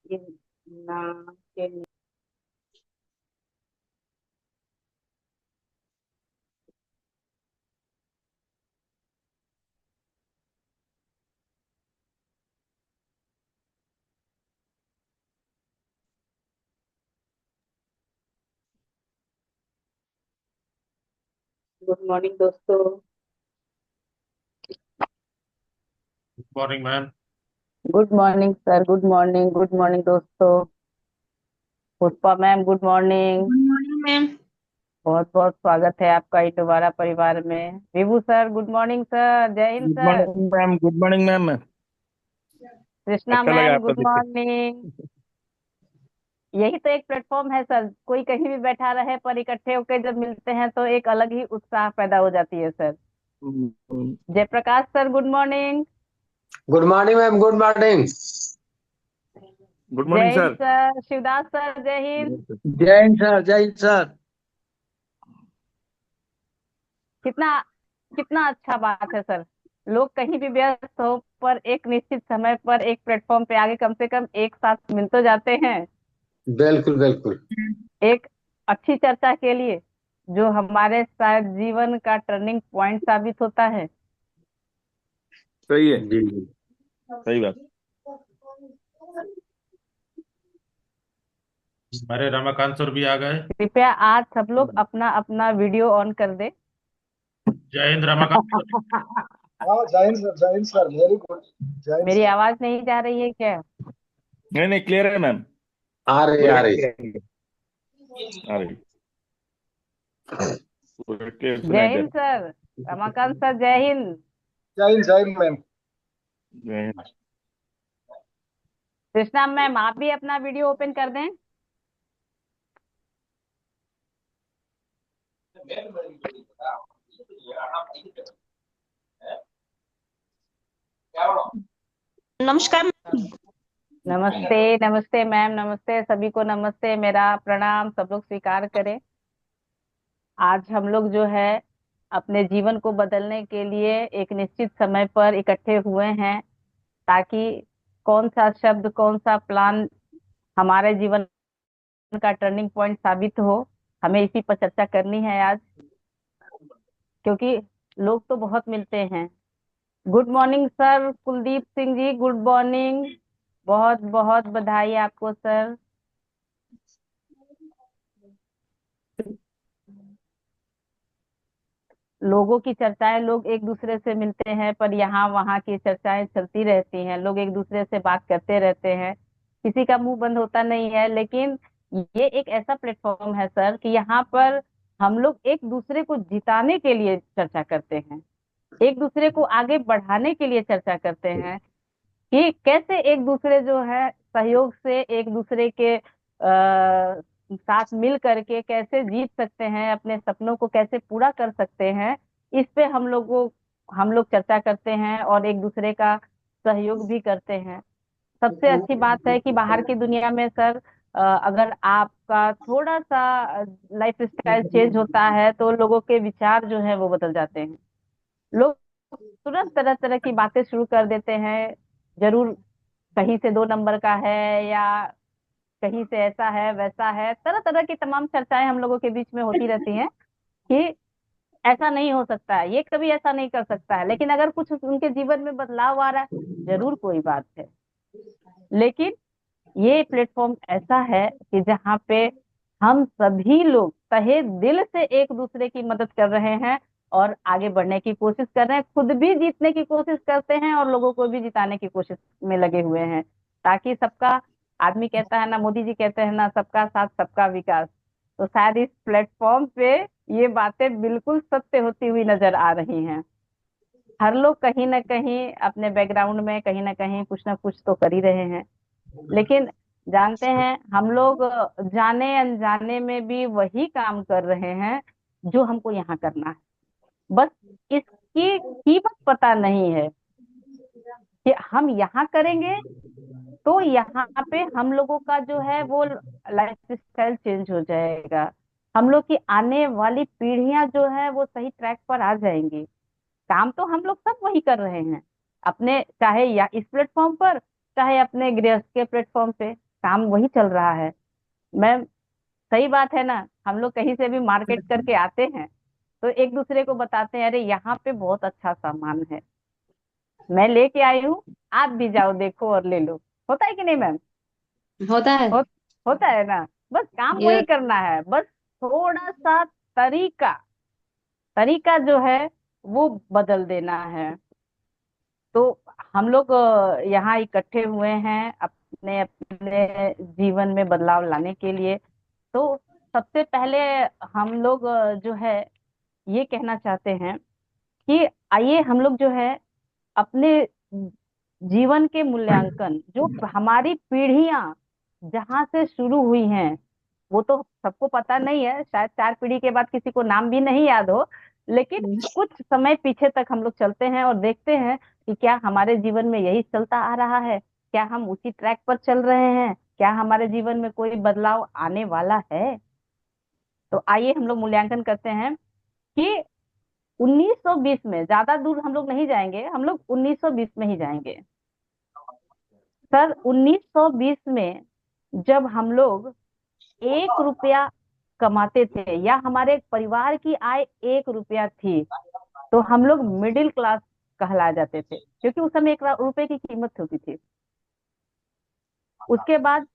ये ना के गुड मॉर्निंग दोस्तों। Morning ma'am. Good morning sir, good morning, good morning दोस्तों। Pushpa ma'am good morning. Good morning ma'am. बहुत बहुत स्वागत है आपका इटवारा परिवार में। Vibhu sir good morning sir, जय हिंद good sir. Morning ma'am. Good morning ma'am. Krishna अच्छा लगा मैम आपका गुड देख के। मॉर्निंग। यही तो एक प्लेटफॉर्म है सर, कोई कहीं भी बैठा रहे पर इकट्ठे होकर जब मिलते हैं तो एक अलग ही उत्साह पैदा हो जाती है sir. Jaiprakash sir good morning. Good morning ma'am. Good morning. Good जय मॉर्निंग हिंद सर। सर, शिवदास सर जय हिंद। जय हिंद सर। जय हिंद सर। कितना कितना अच्छा बात है सर। लोग कहीं भी व्यस्त हो पर एक निश्चित समय पर एक प्लेटफॉर्म पे आगे कम से कम एक साथ मिल तो जाते हैं। बिल्कुल बिल्कुल। एक अच्छी चर्चा के लिए जो हमारे शायद जीवन का टर्निंग पॉइंट साबित होता है। सही है। जी। सही बात। हमारे रमाकांत सर भी आ गए। कृपया आज सब लोग अपना अपना वीडियो ऑन कर दे। जय हिंद रमाकांत सर। हाँ, जय हिंद सर। जय हिंद सर। Very good. जय हिंद मेरी सर। आवाज नहीं जा रही है क्या? नहीं नहीं, क्लियर है मैम। आ रही पूरे आ रही। clear आ रही। पूरे क्लियर जय सुनाई दे हिंद रहा। सर। रमाकांत सर जय हिंद। जय हिंद मैम। जय हिंद। कृष्णा मैम आप भी अपना वीडियो ओपन कर दें। नमस्कार। नमस्ते नमस्ते मैम, नमस्ते सभी को, नमस्ते, मेरा प्रणाम सब लोग स्वीकार करें। आज हम लोग जो है अपने जीवन को बदलने के लिए एक निश्चित समय पर इकट्ठे हुए हैं ताकि कौन सा शब्द कौन सा प्लान हमारे जीवन का टर्निंग पॉइंट साबित हो, हमें इसी पर चर्चा करनी है आज। क्योंकि लोग तो बहुत मिलते हैं। Good morning sir, Kuldeep Singh ji good morning. बहुत बहुत बधाई आपको सर। लोगों की चर्चाएं, लोग एक दूसरे से मिलते हैं पर यहाँ वहाँ की चर्चाएं चलती रहती हैं, लोग एक दूसरे से बात करते रहते हैं, किसी का मुंह बंद होता नहीं है। लेकिन ये एक ऐसा प्लेटफॉर्म है सर कि यहाँ पर हम लोग एक दूसरे को जिताने के लिए चर्चा करते हैं, एक दूसरे को आगे बढ़ाने के लिए चर्चा करते हैं कि कैसे एक दूसरे जो है सहयोग से एक दूसरे के साथ मिल करके कैसे जीत सकते हैं, अपने सपनों को कैसे पूरा कर सकते हैं। इस पे हम लोग चर्चा करते हैं और एक दूसरे का सहयोग भी करते हैं। सबसे अच्छी बात है कि बाहर की दुनिया में सर अगर आपका थोड़ा सा लाइफ स्टाइल चेंज होता है तो लोगों के विचार जो है वो बदल जाते हैं। लोग तुरंत तरह तरह की बातें शुरू कर देते हैं। जरूर कहीं से दो नंबर का है या कहीं से ऐसा है वैसा है, तरह तरह की तमाम चर्चाएं हम लोगों के बीच में होती रहती हैं कि ऐसा नहीं हो सकता है, ये कभी ऐसा नहीं कर सकता है। लेकिन अगर कुछ उनके जीवन में बदलाव आ रहा है, जरूर कोई बात है। लेकिन ये प्लेटफॉर्म ऐसा है कि जहाँ पे हम सभी लोग तहे दिल से एक दूसरे की मदद कर रहे हैं और आगे बढ़ने की कोशिश कर रहे हैं, खुद भी जीतने की कोशिश करते हैं और लोगों को भी जिताने की कोशिश में लगे हुए हैं ताकि सबका, आदमी कहता है ना, मोदी जी कहते हैं ना, सबका साथ सबका विकास। तो शायद इस प्लेटफॉर्म पे ये बातें बिल्कुल सत्य होती हुई नजर आ रही हैं। हर लोग कहीं ना कहीं अपने बैकग्राउंड में कहीं ना कुछ तो कर ही रहे हैं। लेकिन जानते हैं हम लोग जाने अनजाने में भी वही काम कर रहे हैं जो हमको यहाँ करना है। बस इसकी कीमत पता नहीं है कि हम यहाँ करेंगे तो यहाँ पे हम लोगों का जो है वो लाइफ स्टाइल चेंज हो जाएगा, हम लोग की आने वाली पीढ़ियां जो है वो सही ट्रैक पर आ जाएंगी। काम तो हम लोग सब वही कर रहे हैं अपने, चाहे या इस प्लेटफॉर्म पर चाहे अपने गृहस्थ के प्लेटफॉर्म पे काम वही चल रहा है। मैम, सही बात है ना, हम लोग कहीं से भी मार्केट करके आते हैं तो एक दूसरे को बताते हैं, अरे यहाँ पे बहुत अच्छा सामान है, मैं लेके आई हूँ, आप भी जाओ देखो और ले लो। होता है कि नहीं मैम? होता है। हो, होता है ना। बस काम वही यस। करना है, बस थोड़ा सा तरीका तरीका जो है वो बदल देना है। तो हम लोग यहाँ इकट्ठे हुए हैं अपने अपने जीवन में बदलाव लाने के लिए। तो सबसे पहले हम लोग जो है ये कहना चाहते हैं कि आइए हम लोग जो है अपने जीवन के मूल्यांकन, जो हमारी पीढ़ियां जहां से शुरू हुई हैं, वो तो सबको पता नहीं है, शायद 4 पीढ़ी के बाद किसी को नाम भी नहीं याद हो, लेकिन कुछ समय पीछे तक हम लोग चलते हैं और देखते हैं कि क्या हमारे जीवन में यही चलता आ रहा है, क्या हम उसी ट्रैक पर चल रहे हैं, क्या हमारे जीवन में कोई बदलाव आने वाला है। तो आइए हम लोग मूल्यांकन करते हैं कि 1920 में, ज्यादा दूर हम लोग नहीं जाएंगे, हम लोग 1920 में ही जाएंगे। सर 1920 में जब हम लोग 1 रुपया कमाते थे या हमारे परिवार की आय 1 रुपया थी, तो हम लोग मिडिल क्लास कहला जाते थे, क्योंकि उस समय 1 रुपए की कीमत होती थी। उसके बाद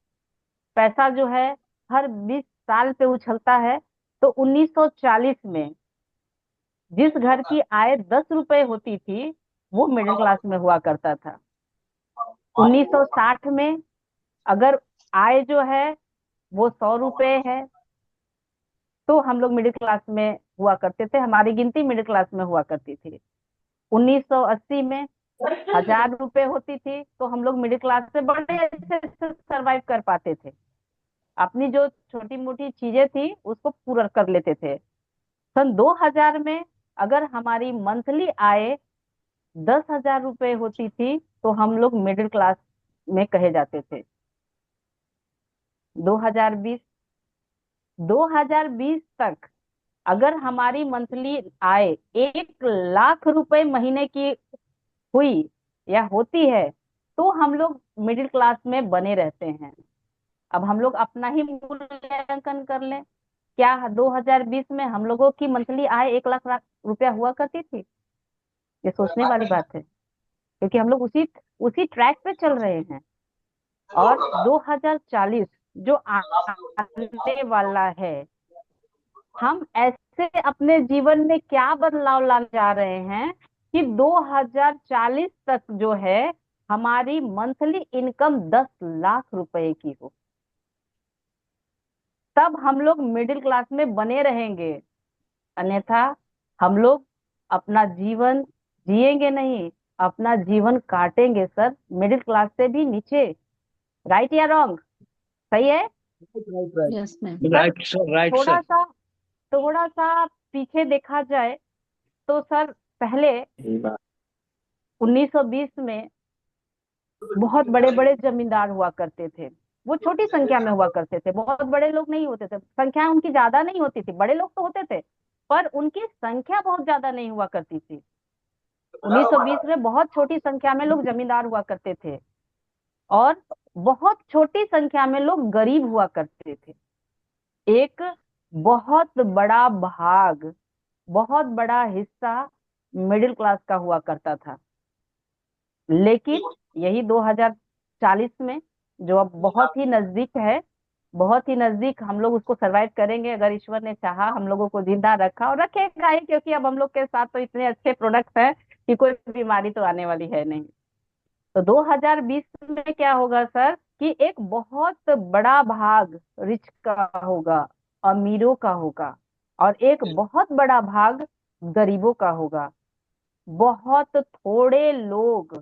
पैसा जो है हर 20 साल पे उछलता है। तो 1940 में जिस घर की आय 10 रुपए होती थी वो मिडिल क्लास में हुआ करता था। 1960 में अगर आय जो है वो 100 रुपए है तो हम लोग मिडिल क्लास में हुआ करते थे, हमारी गिनती मिडिल क्लास में हुआ करती थी। 1980 में 1000 रुपए होती थी तो हम लोग मिडिल क्लास से बड़े अच्छे से सरवाइव कर पाते थे, अपनी जो छोटी मोटी चीजें थी उसको पूरा कर लेते थे। सन 2000 में अगर हमारी मंथली आय 10,000 रुपए होती थी तो हम लोग मिडिल क्लास में कहे जाते थे। 2020 2020 तक अगर हमारी मंथली आय 1 लाख रुपए महीने की हुई या होती है तो हम लोग मिडिल क्लास में बने रहते हैं। अब हम लोग अपना ही मूल्यांकन कर लें, क्या 2020 में हम लोगों की मंथली आय 1 लाख रुपया हुआ करती थी? ये सोचने वाली बात है, क्योंकि हम लोग उसी उसी ट्रैक पे चल रहे हैं। और 2040 जो आने वाला है, हम ऐसे अपने जीवन में क्या बदलाव लाने जा रहे हैं कि 2040 तक जो है हमारी मंथली इनकम 10 लाख रुपए की हो, तब हम लोग मिडिल क्लास में बने रहेंगे। अन्यथा हम लोग अपना जीवन जिएंगे नहीं, अपना जीवन काटेंगे सर, मिडिल क्लास से भी नीचे। राइट या रॉन्ग? सही है? Right, right. Yes ma'am. Sir right sir, right थोड़ा सर। सा थोड़ा सा पीछे देखा जाए तो सर पहले 1920 में बहुत बड़े बड़े जमींदार हुआ करते थे। वो छोटी संख्या में हुआ करते थे, बहुत बड़े लोग नहीं होते थे, संख्या उनकी ज्यादा नहीं होती थी, बड़े लोग तो होते थे पर उनकी संख्या बहुत ज्यादा नहीं हुआ करती थी। 1920 में बहुत छोटी संख्या में लोग जमींदार हुआ करते थे और बहुत छोटी संख्या में लोग गरीब हुआ करते थे। एक बहुत बड़ा भाग, बहुत बड़ा हिस्सा मिडिल क्लास का हुआ करता था। लेकिन यही 2040 में, जो अब बहुत ही नजदीक है, बहुत ही नजदीक, हम लोग उसको सरवाइव करेंगे अगर ईश्वर ने चाहा, हम लोगों को जिंदा रखा और रखेगा ही, क्योंकि अब हम लोग के साथ तो इतने अच्छे प्रोडक्ट्स हैं कि कोई बीमारी तो आने वाली है नहीं। तो 2020 में क्या होगा सर कि एक बहुत बड़ा भाग रिच का होगा, अमीरों का होगा, और एक बहुत बड़ा भाग गरीबों का होगा। बहुत थोड़े लोग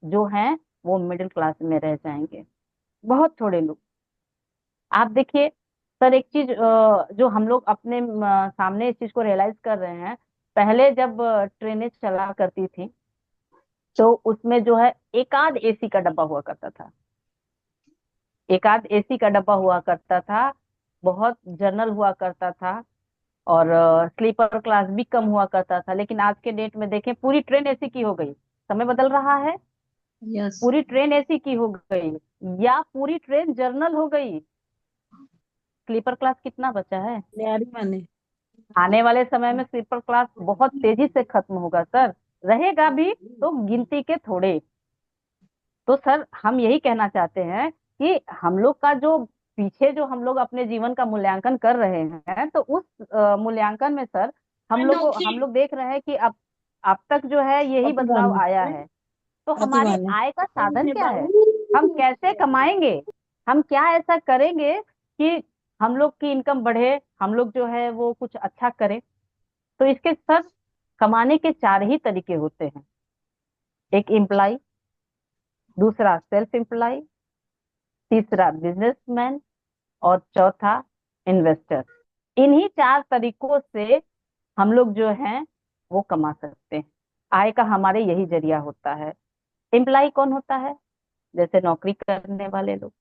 जो हैं वो मिडिल क्लास में रह जाएंगे, बहुत थोड़े लोग। आप देखिए सर, एक चीज जो हम लोग अपने सामने इस चीज को रियलाइज कर रहे हैं, पहले जब ट्रेनें चला करती थी तो उसमें जो है एक आध एसी का डब्बा हुआ करता था, एक आध एसी का डब्बा हुआ करता था, बहुत जनरल हुआ करता था, और स्लीपर क्लास भी कम हुआ करता था। लेकिन आज के डेट में देखें पूरी ट्रेन एसी की हो गई, समय बदल रहा है। यस। पूरी ट्रेन एसी की हो गई, या पूरी ट्रेन जर्नल हो गई। स्लीपर क्लास कितना बचा है? तैयारी मैंने। आने वाले समय में स्लीपर क्लास बहुत तेजी से खत्म होगा सर। रहेगा भी तो गिनती के थोड़े। तो सर हम यही कहना चाहते हैं कि हम लोग का जो पीछे जो हम लोग अपने जीवन का मूल्यांकन कर रहे हैं, तो उस मूल्यांकन में सर हम लोग देख रहे हैं कि अब तक जो है यही बदलाव आया है। तो हमारे प्रतिभाने। आय का साधन क्या है? हम कैसे कमाएंगे? हम क्या ऐसा करेंगे कि हम लोग की इनकम बढ़े, हम लोग जो है वो कुछ अच्छा करें? तो इसके सर कमाने के चार ही तरीके होते हैं। एक एम्प्लाई, दूसरा सेल्फ एम्प्लॉय, तीसरा बिजनेसमैन, और चौथा इन्वेस्टर। इन्हीं चार तरीकों से हम लोग जो हैं वो कमा सकते हैं। आय का हमारे यही जरिया होता है। एम्प्लॉय कौन होता है? जैसे नौकरी करने वाले लोग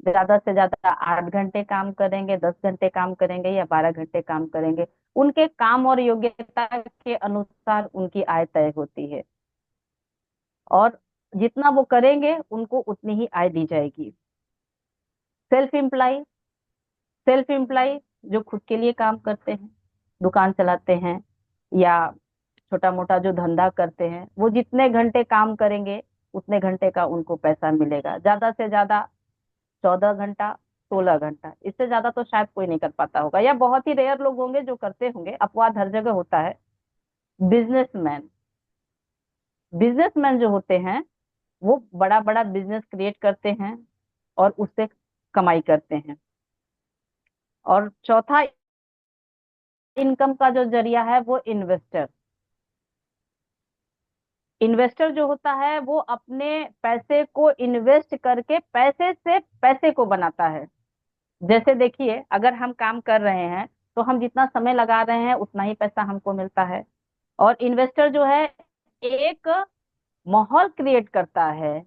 ज्यादा से ज्यादा 8 घंटे काम करेंगे, 10 घंटे काम करेंगे या 12 घंटे काम करेंगे। उनके काम और योग्यता के अनुसार उनकी आय तय होती है, और जितना वो करेंगे उनको उतनी ही आय दी जाएगी। सेल्फ एम्प्लॉय, सेल्फ एम्प्लॉय जो खुद के लिए काम करते हैं, दुकान चलाते हैं या छोटा मोटा जो धंधा करते हैं, वो जितने घंटे काम करेंगे उतने घंटे का उनको पैसा मिलेगा। ज्यादा से ज्यादा 14 घंटा, 16 घंटा, इससे ज्यादा तो शायद कोई नहीं कर पाता होगा, या बहुत ही रेयर लोग होंगे जो करते होंगे, अपवाद हर जगह होता है। बिजनेसमैन, बिजनेसमैन जो होते हैं वो बड़ा बड़ा बिजनेस क्रिएट करते हैं और उससे कमाई करते हैं। और चौथा इनकम का जो जरिया है वो इन्वेस्टर। इन्वेस्टर जो होता है वो अपने पैसे को इन्वेस्ट करके पैसे से पैसे को बनाता है। जैसे देखिए, अगर हम काम कर रहे हैं तो हम जितना समय लगा रहे हैं उतना ही पैसा हमको मिलता है। और इन्वेस्टर जो है एक माहौल क्रिएट करता है,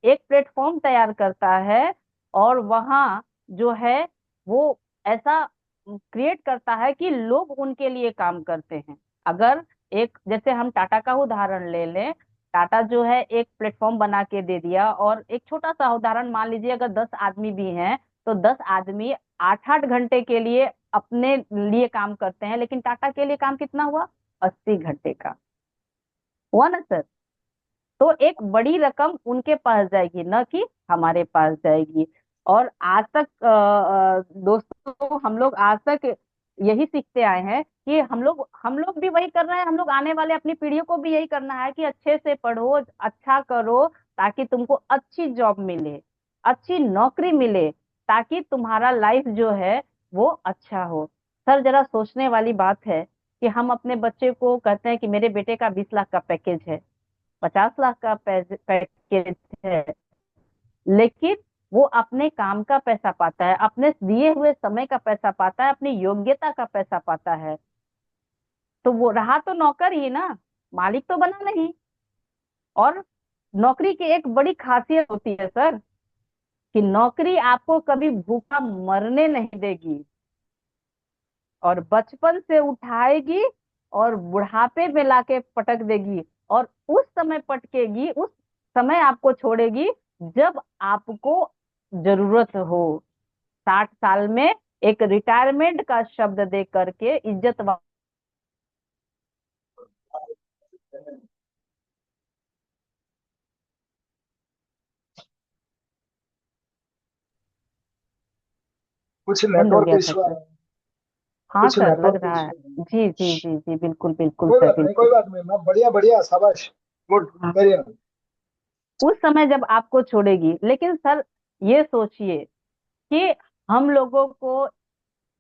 एक प्लेटफॉर्म तैयार करता है, और वहाँ जो है वो ऐसा क्रिएट करता है कि लोग उनके लिए काम करते हैं। अगर एक जैसे हम टाटा का उदाहरण ले लें, टाटा जो है एक प्लेटफॉर्म बना के दे दिया, और एक छोटा सा उदाहरण मान लीजिए, अगर 10 आदमी भी हैं तो 10 आदमी 8-8 घंटे के लिए अपने लिए काम करते हैं, लेकिन टाटा के लिए काम कितना हुआ? 80 घंटे का हुआ ना सर? तो एक बड़ी रकम उनके पास जाएगी, न कि हमारे पास जाएगी। और आज तक दोस्तों, हम लोग आज तक यही सीखते आए हैं कि हम लोग भी वही कर रहे हैं। हम लोग आने वाले अपनी पीढ़ियों को भी यही करना है कि अच्छे से पढ़ो, अच्छा करो, ताकि तुमको अच्छी जॉब मिले, अच्छी नौकरी मिले, ताकि तुम्हारा लाइफ जो है वो अच्छा हो। सर जरा सोचने वाली बात है कि हम अपने बच्चे को कहते हैं कि मेरे बेटे का 20 लाख का पैकेज है, 50 लाख का पैकेज है, लेकिन वो अपने काम का पैसा पाता है, अपने दिए हुए समय का पैसा पाता है, अपनी योग्यता का पैसा पाता है। तो वो रहा तो नौकर ही ना, मालिक तो बना नहीं। और नौकरी की एक बड़ी खासियत होती है सर, कि नौकरी आपको कभी भूखा मरने नहीं देगी, और बचपन से उठाएगी और बुढ़ापे में लाके पटक देगी, और उस समय पटकेगी, उस समय आपको छोड़ेगी जब आपको जरूरत हो। 60 साल में एक रिटायरमेंट का शब्द दे करके इज्जत कुछ बंद हो नेटवर्क गया था इशू आ सर। रहा है। हाँ कुछ सर, लग नेटवर्क रहा है। इशू आ रहा है। जी जी जी जी, बिल्कुल बिल्कुल कोई सर, बात नहीं, बिल्कुल। कोई बात नहीं, मैं बढ़िया बढ़िया, शाबाश, गुड, हाँ, वेरी नाइस। उस समय जब आपको छोड़ेगी। लेकिन सर ये सोचिए कि हम लोगों को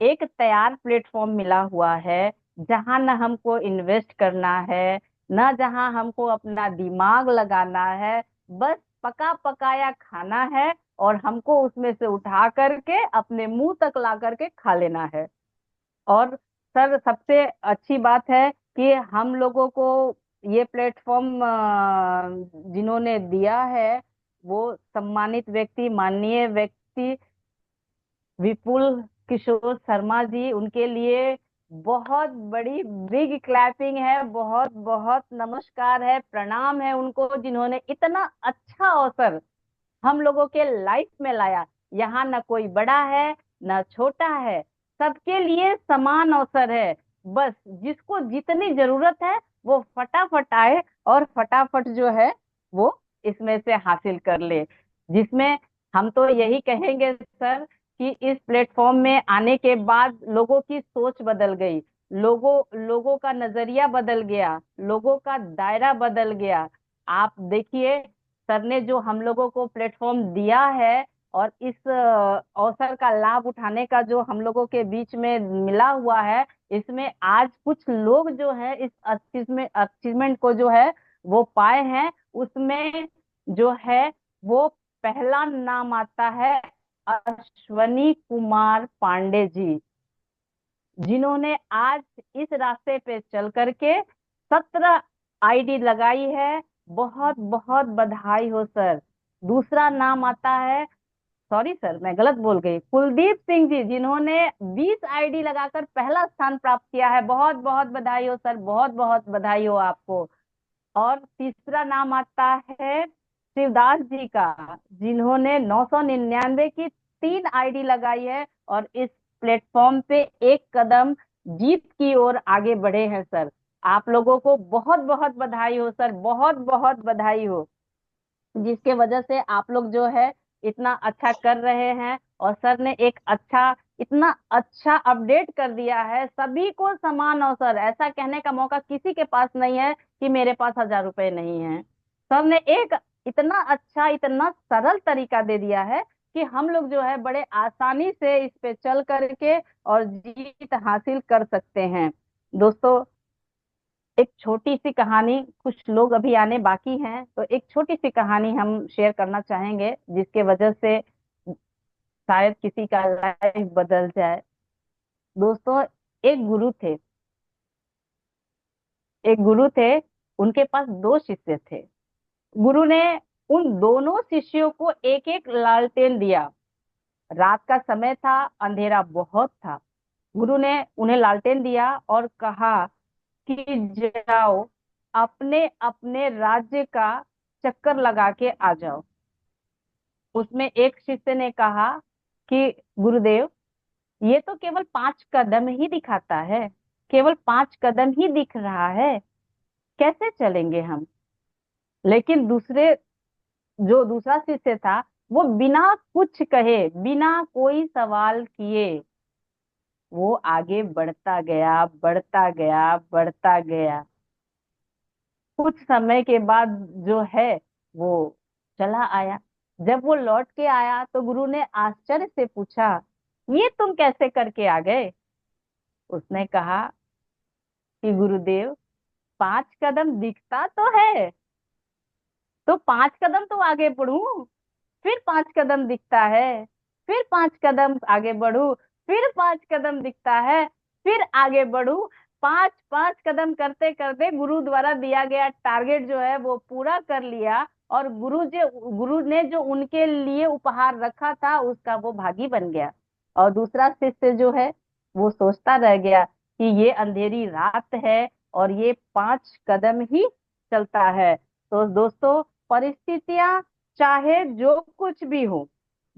एक तैयार प्लेटफॉर्म मिला हुआ है, जहां न हमको इन्वेस्ट करना है, न जहां हमको अपना दिमाग लगाना है, बस पका पकाया खाना है, और हमको उसमें से उठा करके अपने मुंह तक ला करके खा लेना है। और सर सबसे अच्छी बात है कि हम लोगों को ये प्लेटफॉर्म जिन्होंने दिया है, वो सम्मानित व्यक्ति, माननीय व्यक्ति विपुल किशोर शर्मा जी, उनके लिए बहुत बड़ी बिग क्लैपिंग है, बहुत बहुत नमस्कार है, प्रणाम है उनको जिन्होंने इतना अच्छा अवसर हम लोगों के लाइफ में लाया। यहाँ न कोई बड़ा है न छोटा है, सबके लिए समान अवसर है। बस जिसको जितनी जरूरत है वो फटाफट आए और फटाफट जो है वो इसमें से हासिल कर ले। जिसमें हम तो यही कहेंगे सर कि इस प्लेटफॉर्म में आने के बाद लोगों की सोच बदल गई, लोगों का नजरिया बदल गया, लोगों का दायरा बदल गया। आप देखिए, सर ने जो हम लोगों को प्लेटफॉर्म दिया है और इस अवसर का लाभ उठाने का जो हम लोगों के बीच में मिला हुआ है, इसमें आज कुछ लोग जो है इस अचीवमेंट को जो है वो पाए हैं। उसमें जो है वो पहला नाम आता है अश्वनी कुमार पांडे जी, जिन्होंने आज इस रास्ते पे चल करके 17 आईडी लगाई है। बहुत बहुत बधाई हो सर। दूसरा नाम आता है, सॉरी सर मैं गलत बोल गई, कुलदीप सिंह जी, जिन्होंने 20 आईडी लगाकर पहला स्थान प्राप्त किया है। बहुत बहुत बधाई हो सर, बहुत बहुत बधाई हो आपको। और तीसरा नाम आता है शिवदास जी का, जिन्होंने 999 की 3 आईडी लगाई है और इस प्लेटफॉर्म पे एक कदम जीत की ओर आगे बढ़े हैं सर। आप लोगों को बहुत बहुत बधाई हो सर, बहुत बहुत बधाई हो, जिसके वजह से आप लोग जो है इतना अच्छा कर रहे हैं। और सर ने एक अच्छा, इतना अच्छा अपडेट कर दिया है, सभी को समान अवसर। ऐसा कहने का मौका किसी के पास नहीं है कि मेरे पास 1000 रुपए नहीं है। सर ने एक इतना अच्छा, इतना सरल तरीका दे दिया है कि हम लोग जो है बड़े आसानी से इस पे चल करके और जीत हासिल कर सकते हैं। दोस्तों, एक छोटी सी कहानी, कुछ लोग अभी आने बाकी हैं तो एक छोटी सी कहानी हम शेयर करना चाहेंगे, जिसके वजह से शायद किसी का लाइफ बदल जाए। दोस्तों, एक गुरु थे, एक गुरु थे, उनके पास 2 शिष्य थे। गुरु ने उन दोनों शिष्यों को एक एक लालटेन दिया। रात का समय था, अंधेरा बहुत था। गुरु ने उन्हें लालटेन दिया और कहा कि जाओ अपने अपने राज्य का चक्कर लगा के आ जाओ। उसमें एक शिष्य ने कहा कि गुरुदेव, ये तो केवल 5 कदम ही दिखाता है, केवल 5 कदम ही दिख रहा है, कैसे चलेंगे हम। लेकिन जो दूसरा शिष्य था, वो बिना कुछ कहे, बिना कोई सवाल किए वो आगे बढ़ता गया, बढ़ता गया, बढ़ता गया। कुछ समय के बाद जो है वो चला आया। जब वो लौट के आया तो गुरु ने आश्चर्य से पूछा, ये तुम कैसे करके आ गए। उसने कहा कि गुरुदेव, 5 कदम दिखता तो है, तो 5 कदम तो आगे बढ़ूं, फिर 5 कदम दिखता है, फिर 5 कदम आगे बढ़ू, फिर 5 कदम दिखता है, फिर आगे बढ़ू। 5 5 कदम करते करते गुरु द्वारा दिया गया टारगेट जो है वो पूरा कर लिया। और गुरु ने जो उनके लिए उपहार रखा था उसका वो भागी बन गया। और दूसरा शिष्य जो है वो सोचता रह गया कि ये अंधेरी रात है और ये 5 कदम ही चलता है। तो दोस्तों, परिस्थितियां चाहे जो कुछ भी हो,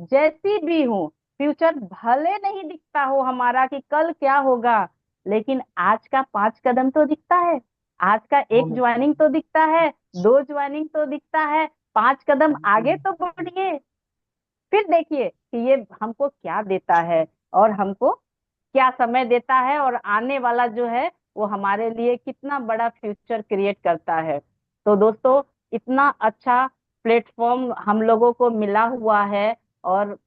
जैसी भी हो, फ्यूचर भले नहीं दिखता हो हमारा कि कल क्या होगा, लेकिन आज का 5 कदम तो दिखता है, आज का एक ज्वाइनिंग तो दिखता है, 2 ज्वाइनिंग तो दिखता है। 5 कदम आगे तो बढ़िए, फिर देखिए कि ये हमको क्या देता है और हमको क्या समय देता है और आने वाला जो है वो हमारे लिए कितना बड़ा फ्यूचर क्रिएट करता है। तो दोस्तों, इतना अच्छा प्लेटफॉर्म हम लोगों को मिला हुआ है और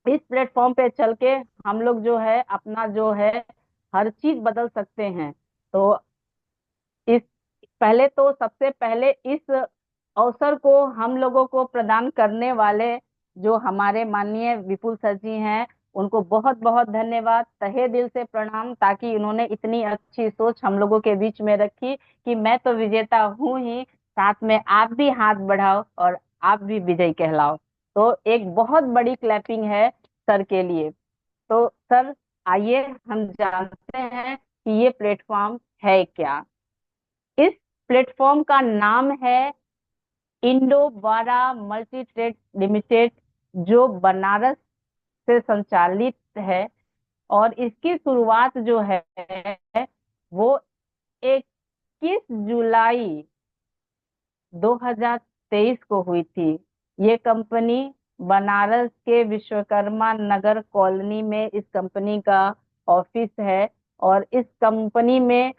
इस प्लेटफॉर्म पे चल के हम लोग जो है अपना जो है हर चीज बदल सकते हैं। तो इस पहले तो सबसे पहले इस अवसर को हम लोगों को प्रदान करने वाले जो हमारे माननीय विपुल सर जी हैं, उनको बहुत बहुत धन्यवाद, तहे दिल से प्रणाम, ताकि उन्होंने इतनी अच्छी सोच हम लोगों के बीच में रखी कि मैं तो विजेता हूं ही, साथ में आप भी हाथ बढ़ाओ और आप भी विजयी कहलाओ। तो एक बहुत बड़ी क्लैपिंग है सर के लिए। तो सर, आइए हम जानते हैं कि ये प्लेटफॉर्म है क्या। इस प्लेटफॉर्म का नाम है इंडो बारा मल्टी ट्रेड लिमिटेड, जो बनारस से संचालित है। और इसकी शुरुआत जो है वो 21 जुलाई 2023 को हुई थी। ये कंपनी बनारस के विश्वकर्मा नगर कॉलोनी में इस कंपनी का ऑफिस है। और इस कंपनी में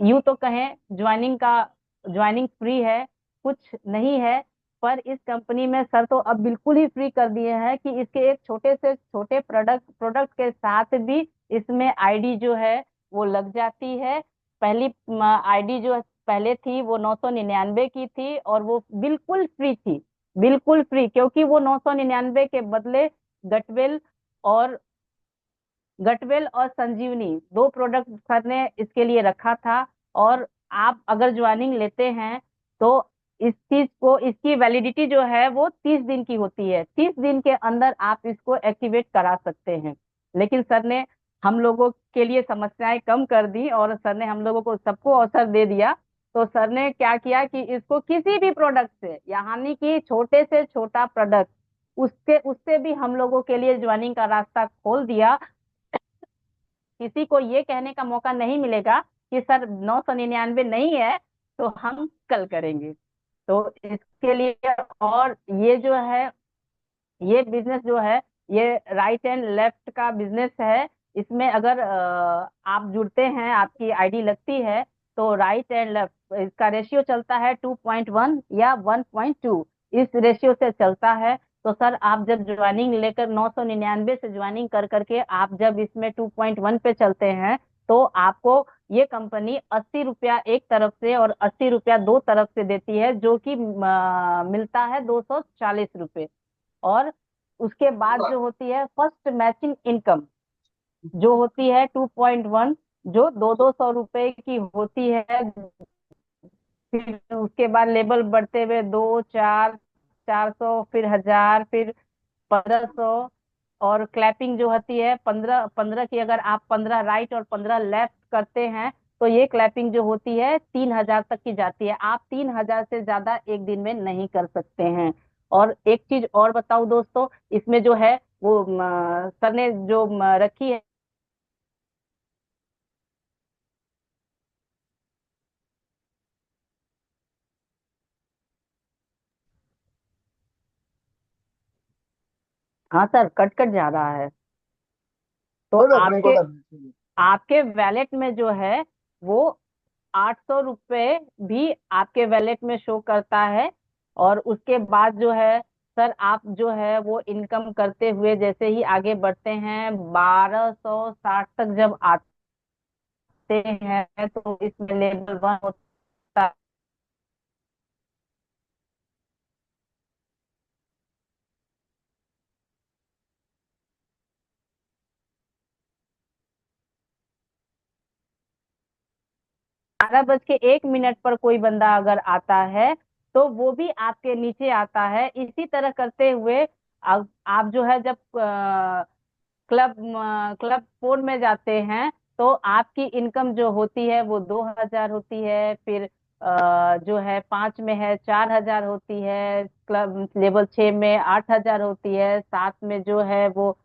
यूं तो कहें ज्वाइनिंग फ्री है, कुछ नहीं है। पर इस कंपनी में सर तो अब बिल्कुल ही फ्री कर दिए हैं कि इसके एक छोटे से छोटे प्रोडक्ट के साथ भी इसमें आईडी जो है वो लग जाती है। पहली आईडी जो पहले थी वो 999 की थी, और वो बिल्कुल फ्री थी, बिल्कुल फ्री, क्योंकि वो 999 के बदले गटवेल और गटवेल और संजीवनी दो प्रोडक्ट सर ने इसके लिए रखा था। और आप अगर ज्वाइनिंग लेते हैं तो इस चीज को, इसकी वैलिडिटी जो है वो 30 दिन की होती है। 30 दिन के अंदर आप इसको एक्टिवेट करा सकते हैं। लेकिन सर ने हम लोगों के लिए समस्याएं कम कर दी और सर ने हम लोगों को सबको अवसर दे दिया। तो सर ने क्या किया कि इसको किसी भी प्रोडक्ट से, यानी कि छोटे से छोटा प्रोडक्ट, उसके उससे भी हम लोगों के लिए ज्वाइनिंग का रास्ता खोल दिया। किसी को ये कहने का मौका नहीं मिलेगा कि सर 999 नहीं है तो हम कल करेंगे। तो इसके लिए, और ये जो है, ये बिजनेस जो है ये राइट एंड लेफ्ट का बिजनेस है। इसमें अगर आप जुड़ते हैं, आपकी आईडी लगती है, तो राइट एंड लेफ्ट इसका रेशियो चलता है 2.1 या 1.2, इस रेशियो से चलता है। तो सर आप जब ज्वाइनिंग लेकर 999 से ज्वाइनिंग कर करके आप जब इसमें 2.1 पे चलते हैं, तो आपको ये कंपनी 80 रुपया एक तरफ से और 80 रुपया दो तरफ से देती है, जो कि मिलता है 240 रुपये। और उसके बाद जो होती है फर्स्ट मैचिंग इनकम, जो होती है 2.1, जो 200 रुपए की होती है। फिर उसके बाद लेवल बढ़ते हुए 2, 4, 400, फिर 1000, फिर 1500। और क्लैपिंग जो होती है 15 15 की, अगर आप 15 राइट और 15 लेफ्ट करते हैं तो ये क्लैपिंग जो होती है 3000 तक की जाती है। आप 3000 से ज्यादा एक दिन में नहीं कर सकते हैं। और एक चीज और बताऊं दोस्तों, इसमें जो है वो सर ने जो रखी है। हाँ सर, कट कट जा रहा है। तो कोई बात नहीं, कोई आपके बात नहीं। आपके वैलेट में जो है वो 800 रुपये भी आपके वैलेट में शो करता है। और उसके बाद जो है सर, आप जो है वो इनकम करते हुए जैसे ही आगे बढ़ते हैं 1260 तक जब आते हैं तो इसमें लेवल 1 होता है। बारह बज के 1 मिनट पर कोई बंदा अगर आता है तो वो भी आपके नीचे आता है। इसी तरह करते हुए आप जो है जब क्लब क्लब 4 में जाते हैं तो आपकी इनकम जो होती है वो 2000 होती है। फिर जो है 5 में है 4000 होती है, क्लब लेवल 6 में 8000 होती है, 7 में जो है वो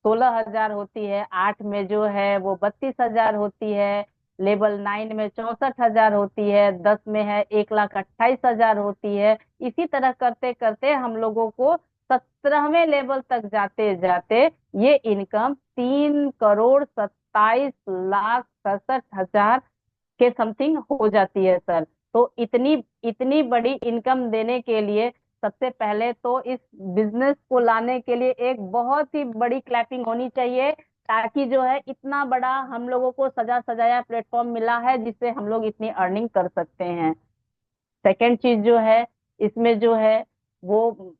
16,000 होती है, 8 में जो है वो 32,000 होती है, लेवल 9 में 64,000 होती है, 10 में है 1,28,000 होती है। इसी तरह करते करते हम लोगों को 17वें लेवल तक जाते जाते ये इनकम 3,27,67,000 के समथिंग हो जाती है सर। तो इतनी इतनी बड़ी इनकम देने के लिए सबसे पहले तो इस बिजनेस को लाने के लिए एक बहुत ही बड़ी क्लैपिंग होनी चाहिए, ताकि जो है इतना बड़ा हम लोगों को सजा सजाया प्लेटफॉर्म मिला है जिससे हम लोग इतनी अर्निंग कर सकते हैं। सेकेंड चीज जो है इसमें जो है वो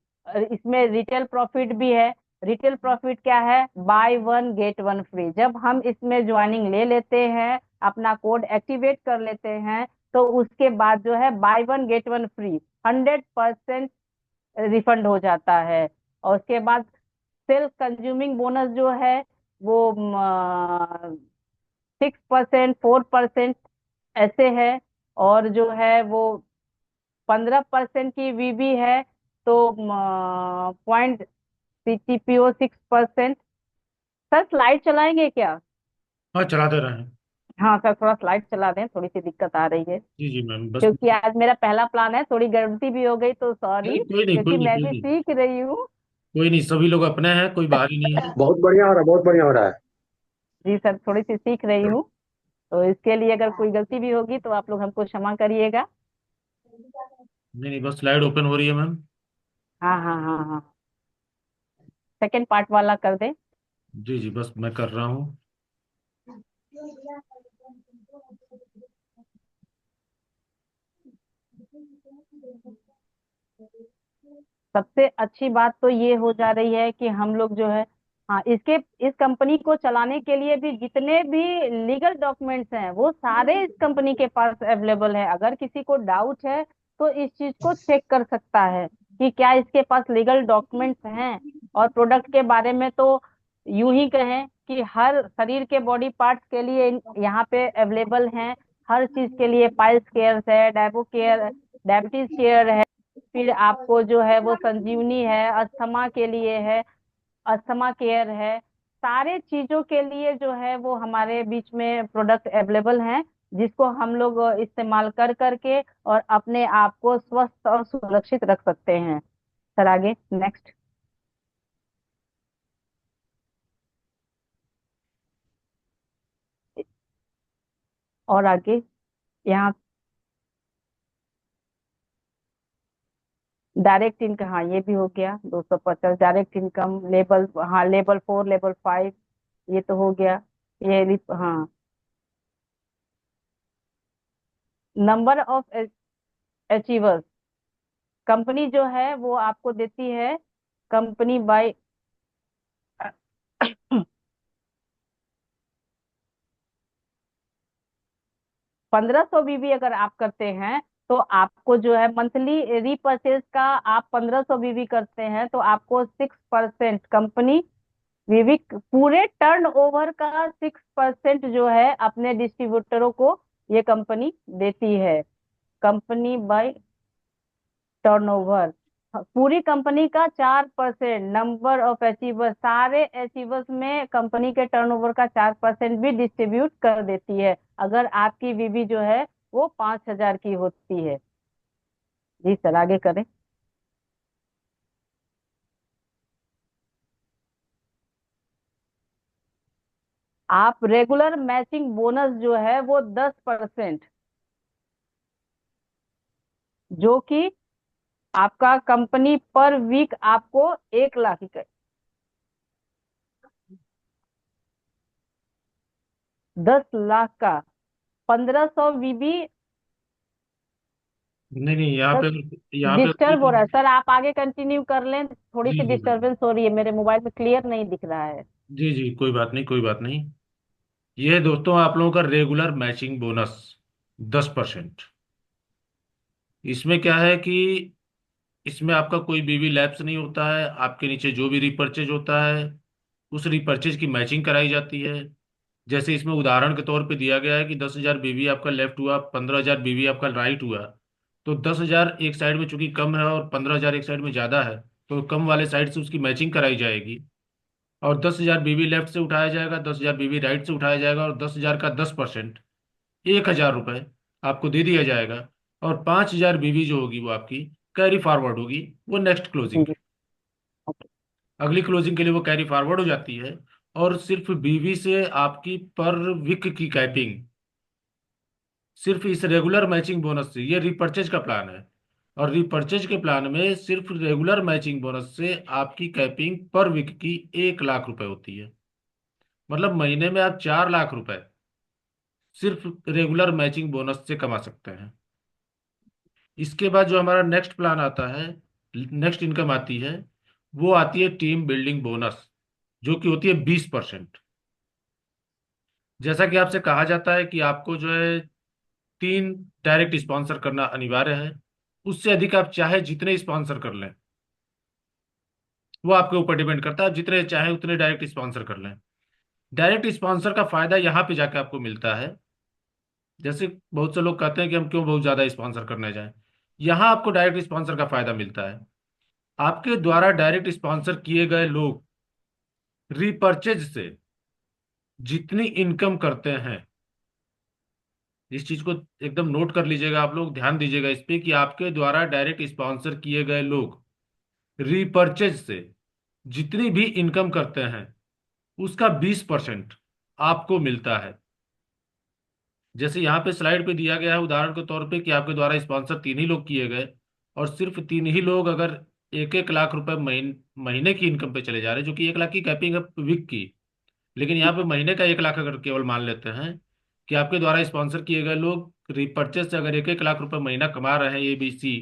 इसमें रिटेल प्रॉफिट भी है। रिटेल प्रॉफिट क्या है? By one get one free. जब हम इसमें ज्वाइनिंग ले लेते हैं, अपना कोड एक्टिवेट कर लेते हैं, तो उसके बाद जो है by one get one free 100% refund हो जाता है। और उसके बाद सेल्फ कंज्यूमिंग बोनस जो है वो 6%, 4% ऐसे है। और जो है वो 15% की वीबी है, तो पॉइंट सीटीपीओ 6%। सर स्लाइड चलाएंगे क्या? हाँ, चलाते रहे। हाँ सर, थोड़ा स्लाइड चला दें, थोड़ी सी दिक्कत आ रही है। जी जी मैम, बस। क्योंकि आज मेरा पहला प्लान है, थोड़ी गलती भी हो गई तो सॉरी, नहीं, कोई नहीं, कोई क्योंकि नहीं, मैं कोई भी नहीं। सीख रही हूँ। कोई नहीं, सभी लोग अपने हैं, कोई बाहरी नहीं है। बहुत बढ़िया हो रहा है, बहुत बढ़िया हो रहा है। जी सर, थोड़ी सी सीख रही हूँ, तो इसके लिए अगर कोई गलती भी होगी तो आप लोग हमको क्षमा करिएगा। नहीं नहीं, बस स्लाइड ओपन हो रही है मैम। हाँ हाँ हाँ हाँ, सेकंड पार्ट वाला कर दे। जी जी, बस मैं कर रहा हूँ। सबसे अच्छी बात तो ये हो जा रही है कि हम लोग जो है, हाँ, इस कंपनी को चलाने के लिए भी जितने भी लीगल डॉक्यूमेंट्स हैं वो सारे इस कंपनी के पास अवेलेबल है। अगर किसी को डाउट है तो इस चीज को चेक कर सकता है कि क्या इसके पास लीगल डॉक्यूमेंट्स हैं। और प्रोडक्ट के बारे में तो यूं ही कहें कि हर शरीर के बॉडी पार्ट्स के लिए यहाँ पे अवेलेबल हैं। हर चीज के लिए पाइल्स केयर है, डायबो केयर, डायबिटीज केयर है, फिर आपको जो है वो संजीवनी है, अस्थमा के लिए है, अस्थमा केयर है। सारे चीजों के लिए जो है वो हमारे बीच में प्रोडक्ट अवेलेबल हैं, जिसको हम लोग इस्तेमाल कर करके और अपने आप को स्वस्थ और सुरक्षित रख सकते हैं। सर आगे नेक्स्ट। और आगे यहाँ डायरेक्ट इनकम, हाँ ये भी हो गया 250 डायरेक्ट इनकम लेवल। हाँ लेवल 4, लेवल 5 ये तो हो गया। हाँ, नंबर ऑफ अचीवर्स, कंपनी जो है वो आपको देती है, कंपनी बाय 1500 बीबी अगर आप करते हैं तो आपको जो है मंथली रीपर्चेज का, आप 1500 बीबी करते हैं तो आपको 6% कंपनी बीबी पूरे टर्न ओवर का 6% जो है अपने डिस्ट्रीब्यूटरों को ये कंपनी देती है। कंपनी बाय टर्नओवर, पूरी कंपनी का 4%। नंबर ऑफ अचीवर्स, सारे अचीवर्स में कंपनी के टर्नओवर का 4% भी डिस्ट्रीब्यूट कर देती है, अगर आपकी बीबी जो है वो 5,000 की होती है। जी सर आगे करें। आप रेगुलर मैचिंग बोनस जो है वो 10%, जो कि आपका कंपनी पर वीक आपको 1 लाख की 10 लाख का 1500 बीबी। नहीं नहीं, यहाँ पे, यहाँ पे डिस्टर्ब हो रहा है सर, आप आगे कंटिन्यू कर लें, थोड़ी जी सी जी डिस्टरबेंस हो रही है, मेरे मोबाइल में क्लियर नहीं दिख रहा है। जी जी, कोई बात नहीं, कोई बात नहीं। ये है दोस्तों आप लोगों का रेगुलर मैचिंग बोनस 10%। इसमें क्या है कि इसमें आपका कोई बीवी लैप्स नहीं होता है। आपके नीचे जो भी रिपर्चेज होता है उस रिपर्चेज की मैचिंग कराई जाती है। जैसे इसमें उदाहरण के तौर पे दिया गया है कि 10,000 बीवी आपका लेफ्ट हुआ, 15,000 बीवी आपका राइट हुआ। तो 10,000 एक साइड में चूंकि कम है और 15,000 एक साइड में ज्यादा है, तो कम वाले साइड से उसकी मैचिंग कराई जाएगी। और 10,000 बीवी लेफ्ट से उठाया जाएगा, 10,000 बीवी राइट से उठाया जाएगा, और 10,000 का 10%, 1,000 रुपये आपको दे दिया जाएगा। और 5,000 बीवी जो होगी वो आपकी कैरी फॉरवर्ड होगी, वो नेक्स्ट क्लोजिंग, जी ओके। अगली क्लोजिंग के लिए वो कैरी फॉरवर्ड हो जाती है। और सिर्फ बीवी से आपकी पर वीक की कैपिंग, सिर्फ इस रेगुलर मैचिंग बोनस से, ये रिपर्चेज का प्लान है। और रिपर्चेज के प्लान में सिर्फ रेगुलर मैचिंग बोनस से आपकी कैपिंग पर वीक की 1 लाख रुपए होती है। मतलब महीने में आप 4 लाख रुपए सिर्फ रेगुलर मैचिंग बोनस से कमा सकते हैं। इसके बाद जो हमारा नेक्स्ट प्लान आता है, नेक्स्ट इनकम आती है, वो आती है टीम बिल्डिंग बोनस, जो कि होती है 20%। जैसा कि आपसे कहा जाता है कि आपको जो है 3 डायरेक्ट स्पॉन्सर करना अनिवार्य है। उससे अधिक आप चाहे जितने स्पॉन्सर कर लें, वो आपके ऊपर डिपेंड करता है, आप जितने चाहे उतने डायरेक्ट स्पॉन्सर कर लें। डायरेक्ट स्पॉन्सर का फायदा यहाँ पे जाके आपको मिलता है। जैसे बहुत से लोग कहते हैं कि हम क्यों बहुत ज्यादा स्पॉन्सर करने जाएं, यहाँ आपको डायरेक्ट स्पॉन्सर का फायदा मिलता है। आपके द्वारा डायरेक्ट स्पॉन्सर किए गए लोग रीपर्चेज से जितनी इनकम करते हैं, इस चीज को एकदम नोट कर लीजिएगा, आप लोग ध्यान दीजिएगा इस पे कि आपके द्वारा डायरेक्ट स्पॉन्सर किए गए लोग रीपर्चेज से जितनी भी इनकम करते हैं उसका 20% आपको मिलता है। जैसे यहाँ पे स्लाइड पे दिया गया है उदाहरण के तौर पे कि आपके द्वारा स्पॉन्सर 3 ही लोग किए गए, और सिर्फ 3 ही लोग अगर 1-1 लाख रुपए महीने की इनकम पे चले जा रहे हैं, जो कि 1 लाख की कैपिंग है वीक की, लेकिन यहाँ पे महीने का 1 लाख अगर केवल मान लेते हैं कि आपके द्वारा स्पॉन्सर किए गए लोग रिपर्चेज से अगर 1-1 लाख रुपए महीना कमा रहे हैं ABC,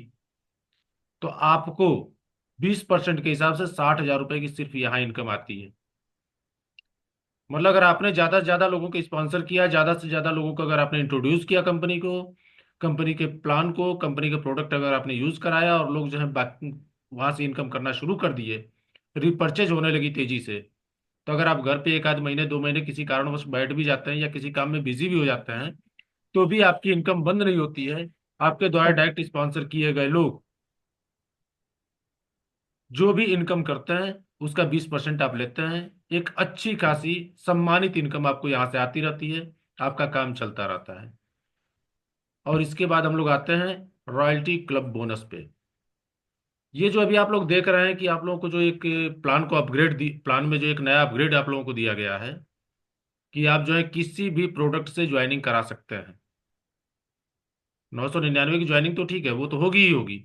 तो आपको 20% के हिसाब से 60,000 रुपए की सिर्फ यहाँ इनकम आती है। मतलब अगर आपने ज्यादा से ज्यादा लोगों को स्पॉन्सर किया, ज्यादा से ज्यादा लोगों को अगर आपने इंट्रोड्यूस किया कंपनी को, कंपनी के प्लान को, कंपनी के प्रोडक्ट अगर आपने यूज कराया और लोग जो है वहां से इनकम करना शुरू कर दिए, रिपर्चेज होने लगी तेजी से, तो अगर आप घर पे 1 आध महीने 2 महीने किसी कारणवश बैठ भी जाते हैं या किसी काम में बिजी भी हो जाते हैं, तो भी आपकी इनकम बंद नहीं होती है। आपके द्वारा डायरेक्ट स्पॉन्सर किए गए लोग जो भी इनकम करते हैं उसका 20% आप लेते हैं। एक अच्छी खासी सम्मानित इनकम आपको यहाँ से आती रहती है, आपका काम चलता रहता है। और इसके बाद हम लोग आते हैं रॉयल्टी क्लब बोनस पे। ये जो अभी आप लोग देख रहे हैं कि आप लोगों को जो एक प्लान को अपग्रेड दी, प्लान में जो एक नया अपग्रेड आप लोगों को दिया गया है कि आप जो है किसी भी प्रोडक्ट से ज्वाइनिंग करा सकते हैं। 999 की ज्वाइनिंग तो ठीक है, वो तो होगी ही होगी,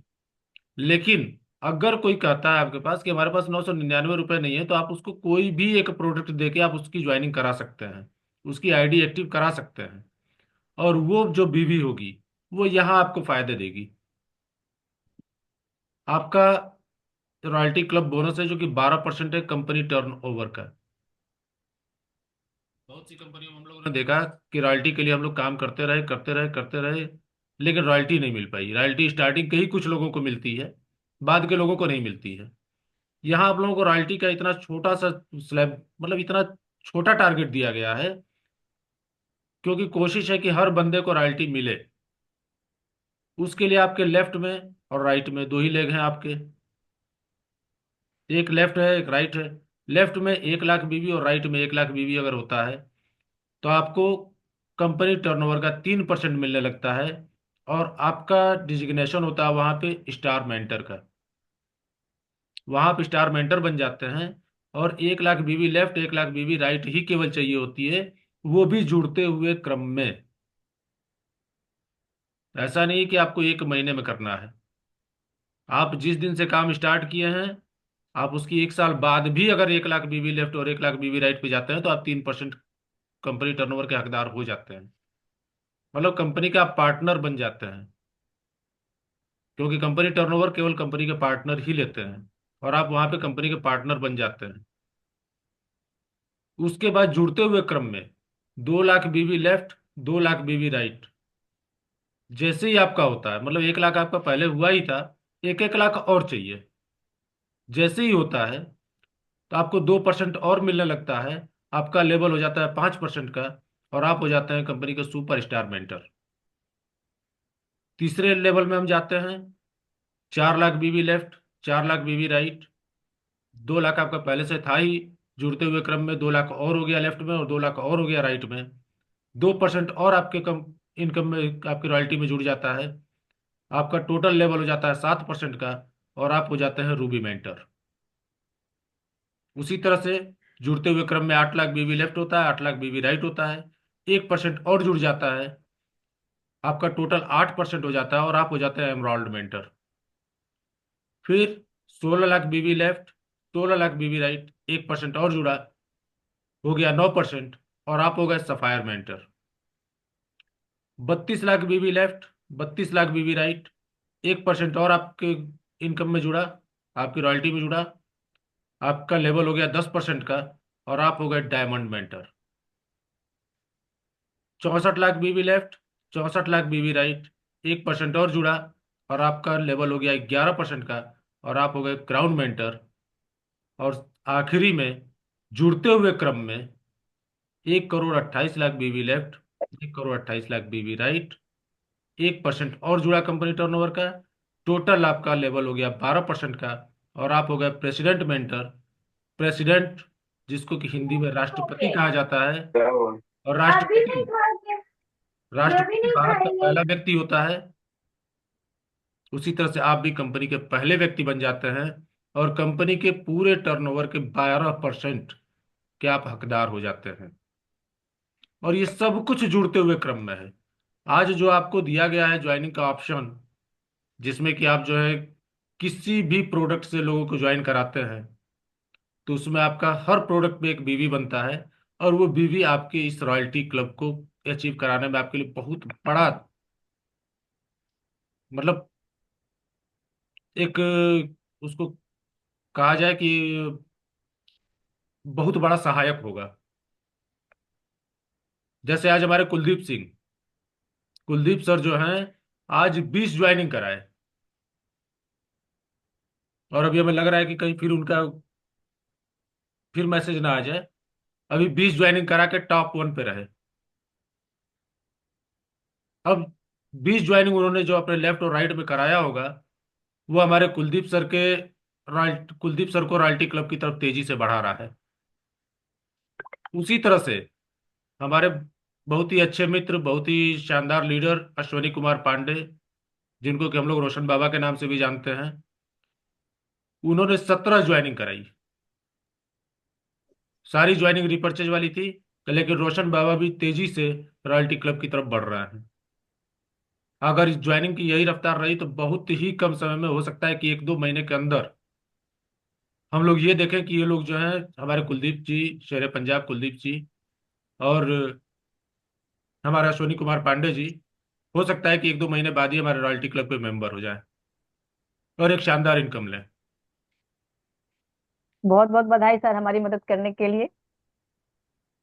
लेकिन अगर कोई कहता है आपके पास कि हमारे पास 999 रुपये नहीं है, तो आप उसको कोई भी एक प्रोडक्ट देके आप उसकी ज्वाइनिंग करा सकते हैं, उसकी आईडी एक्टिव करा सकते हैं, और वो जो बीवी होगी वो यहाँ आपको फायदे देगी। आपका रॉयल्टी क्लब बोनस है जो कि 12% है कंपनी टर्नओवर का। बहुत सी कंपनियों में हम लोगों ने देखा कि रॉयल्टी के लिए हम लोग काम करते रहे करते रहे करते रहे, लेकिन रॉयल्टी नहीं मिल पाई। रॉयल्टी स्टार्टिंग के ही कुछ लोगों को मिलती है, बाद के लोगों को नहीं मिलती है। यहाँ आप लोगों को रॉयल्टी का इतना छोटा सा स्लैब, मतलब इतना छोटा टारगेट दिया गया है, क्योंकि कोशिश है कि हर बंदे को रॉयल्टी मिले। उसके लिए आपके लेफ्ट में और राइट में 2 ही लेग हैं आपके, एक लेफ्ट है एक राइट है। लेफ्ट में 1 लाख बीवी और राइट में 1 लाख बीवी अगर होता है, तो आपको कंपनी टर्नओवर का 3% मिलने लगता है, और आपका डिजिग्नेशन होता है वहां पे स्टार मेंटर का। वहां आप स्टार मेंटर बन जाते हैं, और 1 लाख बीवी लेफ्ट 1 लाख बीवी राइट ही केवल चाहिए होती है, वो भी जुड़ते हुए क्रम में। ऐसा नहीं कि आपको 1 महीने में करना है। आप जिस दिन से काम स्टार्ट किए हैं, आप उसकी 1 साल बाद भी अगर 1 लाख बीवी लेफ्ट और 1 लाख बीवी राइट पे जाते हैं, तो आप 3% कंपनी टर्नओवर के हकदार हो जाते हैं। मतलब कंपनी का आप पार्टनर बन जाते हैं, क्योंकि कंपनी टर्नओवर केवल कंपनी के पार्टनर ही लेते हैं, और आप वहां पे कंपनी के पार्टनर बन जाते हैं। उसके बाद जुड़ते हुए क्रम में 2 लाख बीवी लेफ्ट 2 लाख बीवी राइट जैसे ही आपका होता है, मतलब 1 लाख आपका पहले हुआ ही था, 1-1 लाख और चाहिए। जैसे ही होता है तो आपको 2% और मिलने लगता है, आपका लेवल हो जाता है 5% का, और आप हो जाते हैं कंपनी के सुपर स्टार मेंटर। तीसरे लेवल में हम जाते हैं, 4 लाख बीवी लेफ्ट 4 लाख बीवी राइट। 2 लाख आपका पहले से था ही, जुड़ते हुए क्रम में 2 लाख और हो गया लेफ्ट में और 2 लाख और हो गया राइट में। 2% और आपके कम इनकम में आपकी रॉयल्टी में जुड़ जाता है, आपका टोटल लेवल हो जाता है 7% का, और आप हो जाते हैं रूबी मेंटर। उसी तरह से जुड़ते हुए क्रम में 8 लाख बीवी लेफ्ट होता है 8 लाख बीवी राइट होता है, 1% और जुड़ जाता है, आपका टोटल 8% हो जाता है, और आप हो जाते हैं एमराल्ड मेंटर। फिर 16 लाख बीवी लेफ्ट 16 लाख बीवी राइट, 1% और जुड़ा, हो गया 9%, और आप हो गए सफायर मेंटर। 32 लाख बीवी लेफ्ट 32 लाख बीवी राइट, 1% और आपके इनकम में जुड़ा, आपकी रॉयल्टी में जुड़ा, आपका लेवल हो गया 10% का, और आप हो गए डायमंड मेंटर। 64 लाख बीवी लेफ्ट 64 लाख बीवी राइट, 1% और जुड़ा, और आपका लेवल हो गया 11% का, और आप हो गए क्राउन मेंटर। और आखिरी में जुड़ते हुए क्रम में 1,28,00,000 बीवी लेफ्ट, 1,28,00,000 बीवी राइट, 1% और जुड़ा कंपनी टर्नओवर का, टोटल आपका लेवल हो गया 12% का, और आप हो गए प्रेसिडेंट मेंटर। प्रेसिडेंट, जिसको कि हिंदी में राष्ट्रपति कहा जाता है, और राष्ट्रपति भारत का पहला व्यक्ति होता है। उसी तरह से आप भी कंपनी के पहले व्यक्ति बन जाते हैं, और कंपनी के पूरे टर्नओवर के 12% के आप हकदार हो जाते हैं। और ये सब कुछ जुड़ते हुए क्रम में है। आज जो आपको दिया गया है ज्वाइनिंग का ऑप्शन, जिसमें कि आप जो है किसी भी प्रोडक्ट से लोगों को ज्वाइन कराते हैं, तो उसमें आपका हर प्रोडक्ट पे एक बीवी बनता है, और वो बीवी आपके इस रॉयल्टी क्लब को अचीव कराने में आपके लिए बहुत बड़ा, मतलब एक, उसको कहा जाए कि बहुत बड़ा सहायक होगा। जैसे आज हमारे कुलदीप सर जो हैं, आज 20 ज्वाइनिंग कराए, और अभी हमें लग रहा है कि कहीं फिर उनका फिर मैसेज ना आ जाए। अभी 20 ज्वाइनिंग करा के टॉप 1 पे रहे। अब 20 ज्वाइनिंग उन्होंने जो अपने लेफ्ट और राइट में कराया होगा, वो हमारे कुलदीप सर को रॉयल्टी क्लब की तरफ तेजी से बढ़ा रहा है। उसी तरह से हमारे बहुत ही अच्छे मित्र, बहुत ही शानदार लीडर अश्वनी कुमार पांडे, जिनको कि हम लोग रोशन बाबा के नाम से भी जानते हैं, उन्होंने 17 ज्वाइनिंग कराई। सारी ज्वाइनिंग रिपर्चेज वाली थी, लेकिन रोशन बाबा भी तेजी से रॉयल्टी क्लब की तरफ बढ़ रहा है। अगर इस ज्वाइनिंग की यही रफ्तार रही तो बहुत ही कम समय में हो सकता है कि 1-2 महीने के अंदर हम लोग ये देखें कि ये लोग जो है, हमारे कुलदीप जी, शेर पंजाब कुलदीप जी, और हमारे अश्वनी कुमार पांडे जी, हो सकता है कि 1-2 महीने बाद ही हमारे रॉयल्टी क्लब के मेंबर हो जाए और एक शानदार इनकम लें। बहुत बहुत बधाई सर हमारी मदद करने के लिए।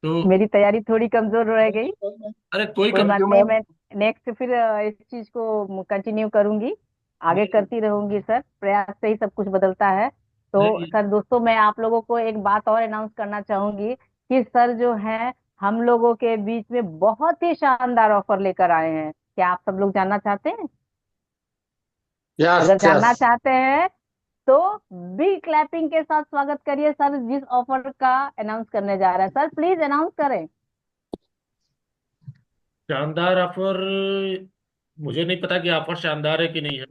तो मेरी तैयारी थोड़ी कमजोर रह गई। अरे कोई कोई कम। बात नहीं, मैं नेक्स्ट फिर इस चीज को कंटिन्यू करूंगी, आगे नहीं करती रहूंगी सर। प्रयास से ही सब कुछ बदलता है। तो नहीं, सर दोस्तों, मैं आप लोगों को एक बात और अनाउंस करना चाहूंगी कि सर जो है हम लोगों के बीच में बहुत ही शानदार ऑफर लेकर आए हैं। क्या आप सब लोग जानना चाहते हैं? यस अगर यस। जानना चाहते हैं तो बिग क्लैपिंग के साथ स्वागत करिए सर, जिस ऑफर का अनाउंस करने जा रहे हैं। सर प्लीज अनाउंस करें। शानदार ऑफर, मुझे नहीं पता कि ऑफर शानदार है कि नहीं है।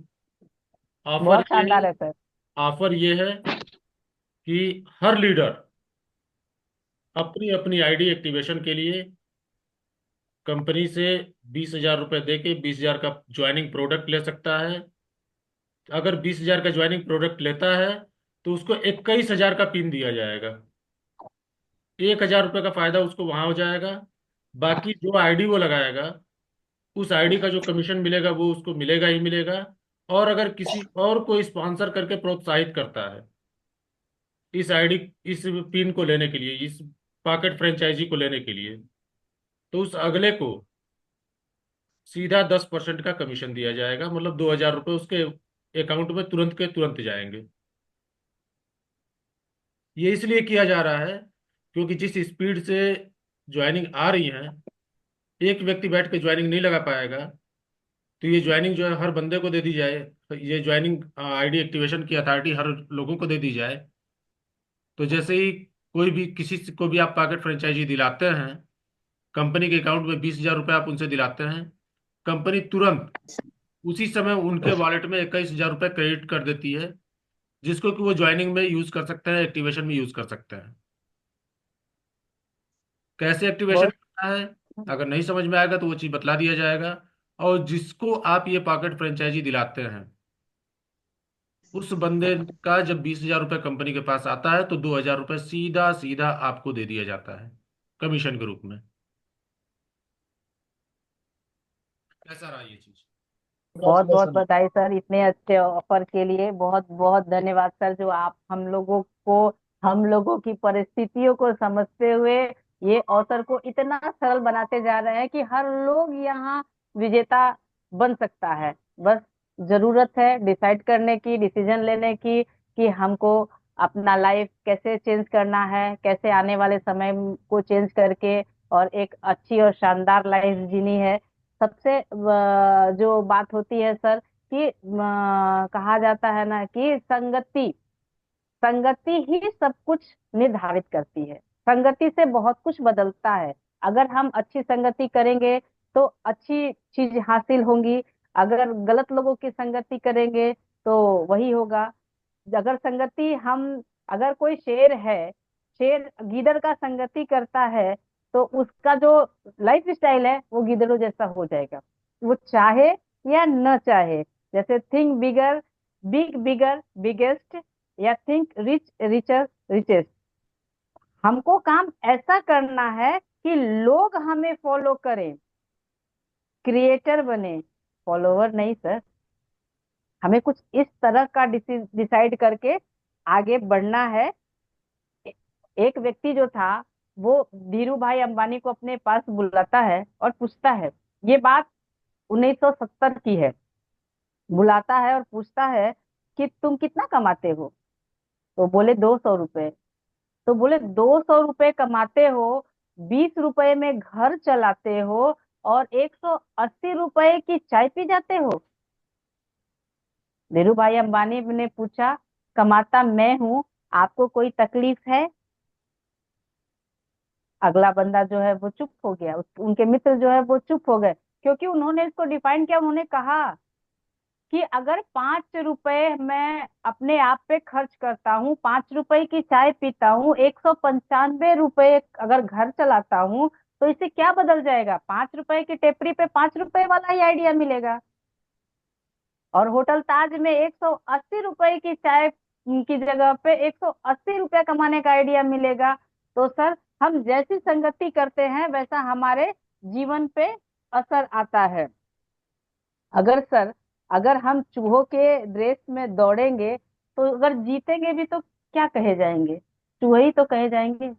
ऑफर बहुत ये है शानदार है सर। ऑफर ये है कि हर लीडर अपनी अपनी आईडी एक्टिवेशन के लिए कंपनी से 20,000 रुपये दे के 20,000 का ज्वाइनिंग प्रोडक्ट ले सकता है। अगर 20,000 का ज्वाइनिंग प्रोडक्ट लेता है तो उसको 21,000 का पिन दिया जाएगा। 1,000 रुपये का फायदा उसको वहां हो जाएगा। बाकी जो आईडी वो लगाएगा, उस आईडी का जो कमीशन मिलेगा वो उसको मिलेगा ही मिलेगा। और अगर किसी और को स्पॉन्सर करके प्रोत्साहित करता है इस आईडी, इस पिन को लेने के लिए, इस पॉकेट फ्रेंचाइजी को लेने के लिए, तो उस अगले को सीधा 10% का कमीशन दिया जाएगा। मतलब 2,000 रुपये उसके अकाउंट में तुरंत के तुरंत जाएंगे। ये इसलिए किया जा रहा है क्योंकि जिस स्पीड से ज्वाइनिंग आ रही है, एक व्यक्ति बैठ के ज्वाइनिंग नहीं लगा पाएगा। तो ये ज्वाइनिंग जो है हर बंदे को दे दी जाए, तो ये ज्वाइनिंग आईडी एक्टिवेशन की अथॉरिटी हर लोगों को दे दी जाए। तो जैसे ही कोई भी किसी को भी आप पॉकेट फ्रेंचाइजी दिलाते हैं, कंपनी के अकाउंट में 20,000 रुपये आप उनसे दिलाते हैं, कंपनी तुरंत उसी समय उनके वॉलेट में 21,000 रुपये क्रेडिट कर देती है, जिसको कि वो ज्वाइनिंग में यूज कर सकते हैं, एक्टिवेशन में यूज कर सकते हैं। कैसे एक्टिवेशन बहुत करना है, अगर नहीं समझ में आएगा तो वो चीज बतला दिया जाएगा। और जिसको आप ये पॉकेट फ्रेंचाइजी दिलाते हैं, उस बंदे का जब 20,000 रुपये कंपनी के पास आता है तो 2,000 रुपये सीधा सीधा आपको दे दिया जाता है कमीशन के रूप में। कैसा रहा ये चीज? बहुत बहुत Congratulations. बधाई सर इतने अच्छे ऑफर के लिए। बहुत बहुत धन्यवाद सर, जो आप हम लोगों की परिस्थितियों को समझते हुए ये अवसर को इतना सरल बनाते जा रहे हैं कि हर लोग यहाँ विजेता बन सकता है। बस जरूरत है डिसाइड करने की, डिसीजन लेने की, कि हमको अपना लाइफ कैसे चेंज करना है, कैसे आने वाले समय को चेंज करके और एक अच्छी और शानदार लाइफ जीनी है। सबसे जो बात होती है सर कि कहा जाता है ना कि संगति संगति ही सब कुछ निर्धारित करती है। संगति से बहुत कुछ बदलता है। अगर हम अच्छी संगति करेंगे तो अच्छी चीज हासिल होंगी। अगर गलत लोगों की संगति करेंगे तो वही होगा। अगर संगति हम अगर कोई शेर है, शेर गीदड़ का संगति करता है तो उसका जो लाइफ स्टाइल है वो गीदड़ों जैसा हो जाएगा, वो चाहे या न चाहे। जैसे थिंक बिगर, बिग बिगर बिगेस्ट, या थिंक रिच रिचर रिचेस्ट। हमको काम ऐसा करना है कि लोग हमें फॉलो करें, क्रिएटर बने, फॉलोवर नहीं सर। हमें कुछ इस तरह का डिसाइड करके आगे बढ़ना है। एक व्यक्ति जो था वो धीरू भाई अंबानी को अपने पास बुलाता है और पूछता है, ये बात 1970 की है। बुलाता है और पूछता है कि तुम कितना कमाते हो? तो बोले 200 रुपए। तो बोले 200 रुपए कमाते हो, 20 रुपए में घर चलाते हो और 180 रुपए की चाय पी जाते हो? धीरू भाई अंबानी ने पूछा, कमाता मैं हूं, आपको कोई तकलीफ है? अगला बंदा जो है वो चुप हो गया, उनके मित्र जो है वो चुप हो गए, क्योंकि उन्होंने इसको डिफाइन किया। उन्होंने कहा कि अगर 5 रुपए मैं अपने आप पे खर्च करता हूँ, 5 रुपए की चाय पीता हूँ, 195 रुपए अगर घर चलाता हूँ, तो इससे क्या बदल जाएगा? 5 रुपए की टेपरी पे 5 रुपए वाला ही आइडिया मिलेगा। और होटल ताज में 180 रुपए की चाय की जगह पे 180 रुपया कमाने का आइडिया मिलेगा। तो सर, हम जैसी संगति करते हैं वैसा हमारे जीवन पे असर आता है। अगर सर, अगर हम चूहों के रेस में दौड़ेंगे तो अगर जीतेंगे भी तो क्या कहे जाएंगे? चूहे ही तो कहे जाएंगे। बिल्कुल।